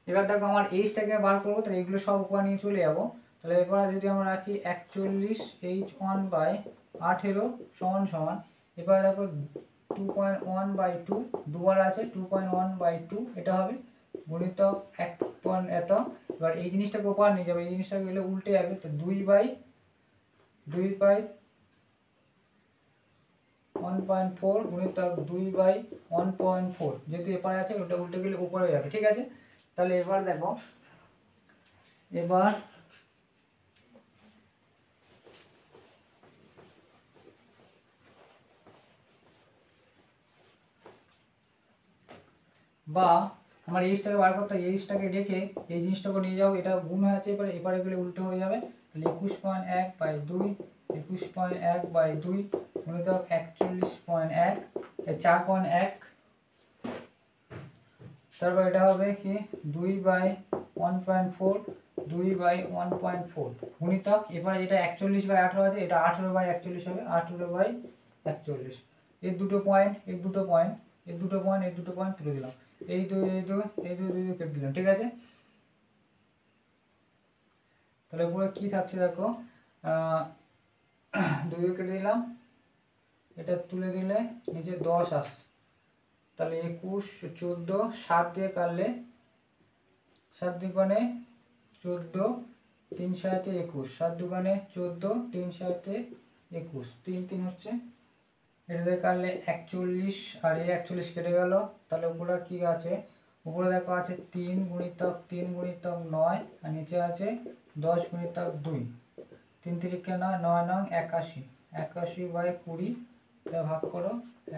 এবার দেখো আমার এইচটাকে বার করবো, তাহলে এগুলো সব উপর নিয়ে চলে যাবো। তাহলে এবার যদি আমরা রাখি 41 H1 বাই 18 সমান সমান, এবার দেখো 2.1 বাই 2 দুবার আছে, 2.1 বাই 2 এটা হবে গুণিতক 1 এত। এবার এই জিনিসটাকে উপর নিয়ে যাবে, এই জিনিসটা গেলে উল্টে যাবে, তো 2 বাই 1.4 গুণিতক 2 বাই 1.4, যেহেতু এপারে আছে ওটা উল্টে গেলে উপরে যাবে, ঠিক আছে। তাহলে এবার দেখো, এবার বা আমার এইচটাকে বার করতে হয়, এইচটাকে রেখে এই জিনিসটাকে নিয়ে যাবো, এটা গুণ হয়ে আছে, এপারে গেলে উল্টো হয়ে যাবে, তাহলে 21.1 বাই 2, 21.1 বাই 2 গুণিতক 41.1, 4.1, তারপর এটা হবে কি 2 বাই 1.4, 2 বাই 1.4 গুণিতক, এবার এটা 41 বাই 18 আছে, এটা 18 বাই 41 হবে, 18 বাই 41। এর দুটো পয়েন্ট তুলে দিলাম, এই দুই কেটে দিলাম, ঠিক আছে। তাহলে উপরে কি থাকছে দেখো, 2 কেটে দিলাম, এটা তুলে দিলে নিচে 10 আসছে, তাহলে 21, 14, 7 দিয়ে কাটলে 7 দুগুণে 14, 3 7 21, 7 দুগুণে 14, 3 7 21, 3 3 হচ্ছে, এটা দিয়ে কাটলে 41 আর 41 কেটে গেল, তাহলে উপরে কি আছে, উপরে দেখো আছে 3 গুণিতক 9, আর নিচে আছে 10 গুণিতক 2, 3 3 9, 9 9 81, 81 বাই 20, এটা ভাগ করো,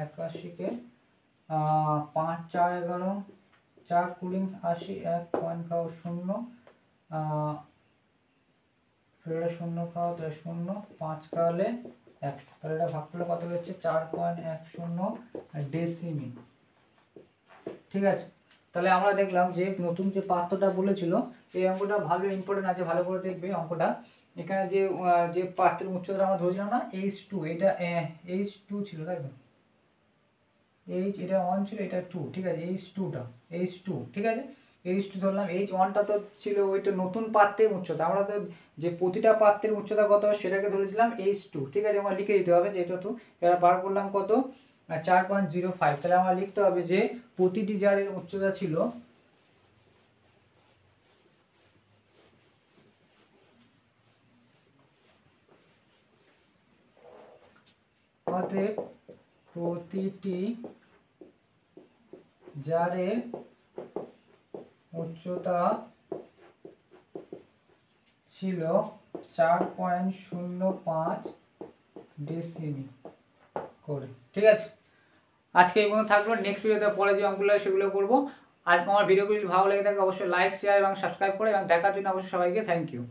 81কে 5 4 11, 4 20 80, 1 পয়েন্ট খাও 0, ফের 0 খাও, তাহলে 0, 5 খাওয়ালে 100, তাহলে এটা ভাগ করলে কত হচ্ছে 4.10 ডেসিমি, ঠিক আছে। তাহলে আমরা দেখলাম যে নতুন যে পাত্রটা বলেছিল, এই অঙ্কটা ভালো ইম্পর্টেন্ট আছে, ভালো করে দেখবে অঙ্কটা। এখানে যে পাত্রের উচ্চতা আমরা ধরেছিলাম না, H2, এটা H2 ছিল, তাই তো, H এটা 1 ছিল, এটা 2, ঠিক আছে। H2, ঠিক আছে। H2 ধরলাম, H1টা তো ছিল ওইটা নতুন পাত্রের উচ্চতা, আমরা তো যে প্রতিটা পাত্রের উচ্চতা কত সেটাকে ধরেছিলাম H2, ঠিক আছে। আমার লিখে দিতে হবে যেটা তো, এবার বার করলাম কত, 4.05, তাহলে আমার লিখতে হবে যে প্রতিটি জারের উচ্চতা ছিল অতএব প্রতিটি জারের উচ্চতা ছিল 4.05 ডেসিমি করে, ঠিক আছে। আজকে এই পর্যন্ত থাকলো, নেক্সট ভিডিওতে পরে যে অঙ্কগুলো সেগুলো করবো। আর আমার ভিডিওগুলি ভালো লেগে থাকে অবশ্যই লাইক, শেয়ার এবং সাবস্ক্রাইব করে, এবং দেখার জন্য অবশ্যই সবাইকে থ্যাংক ইউ।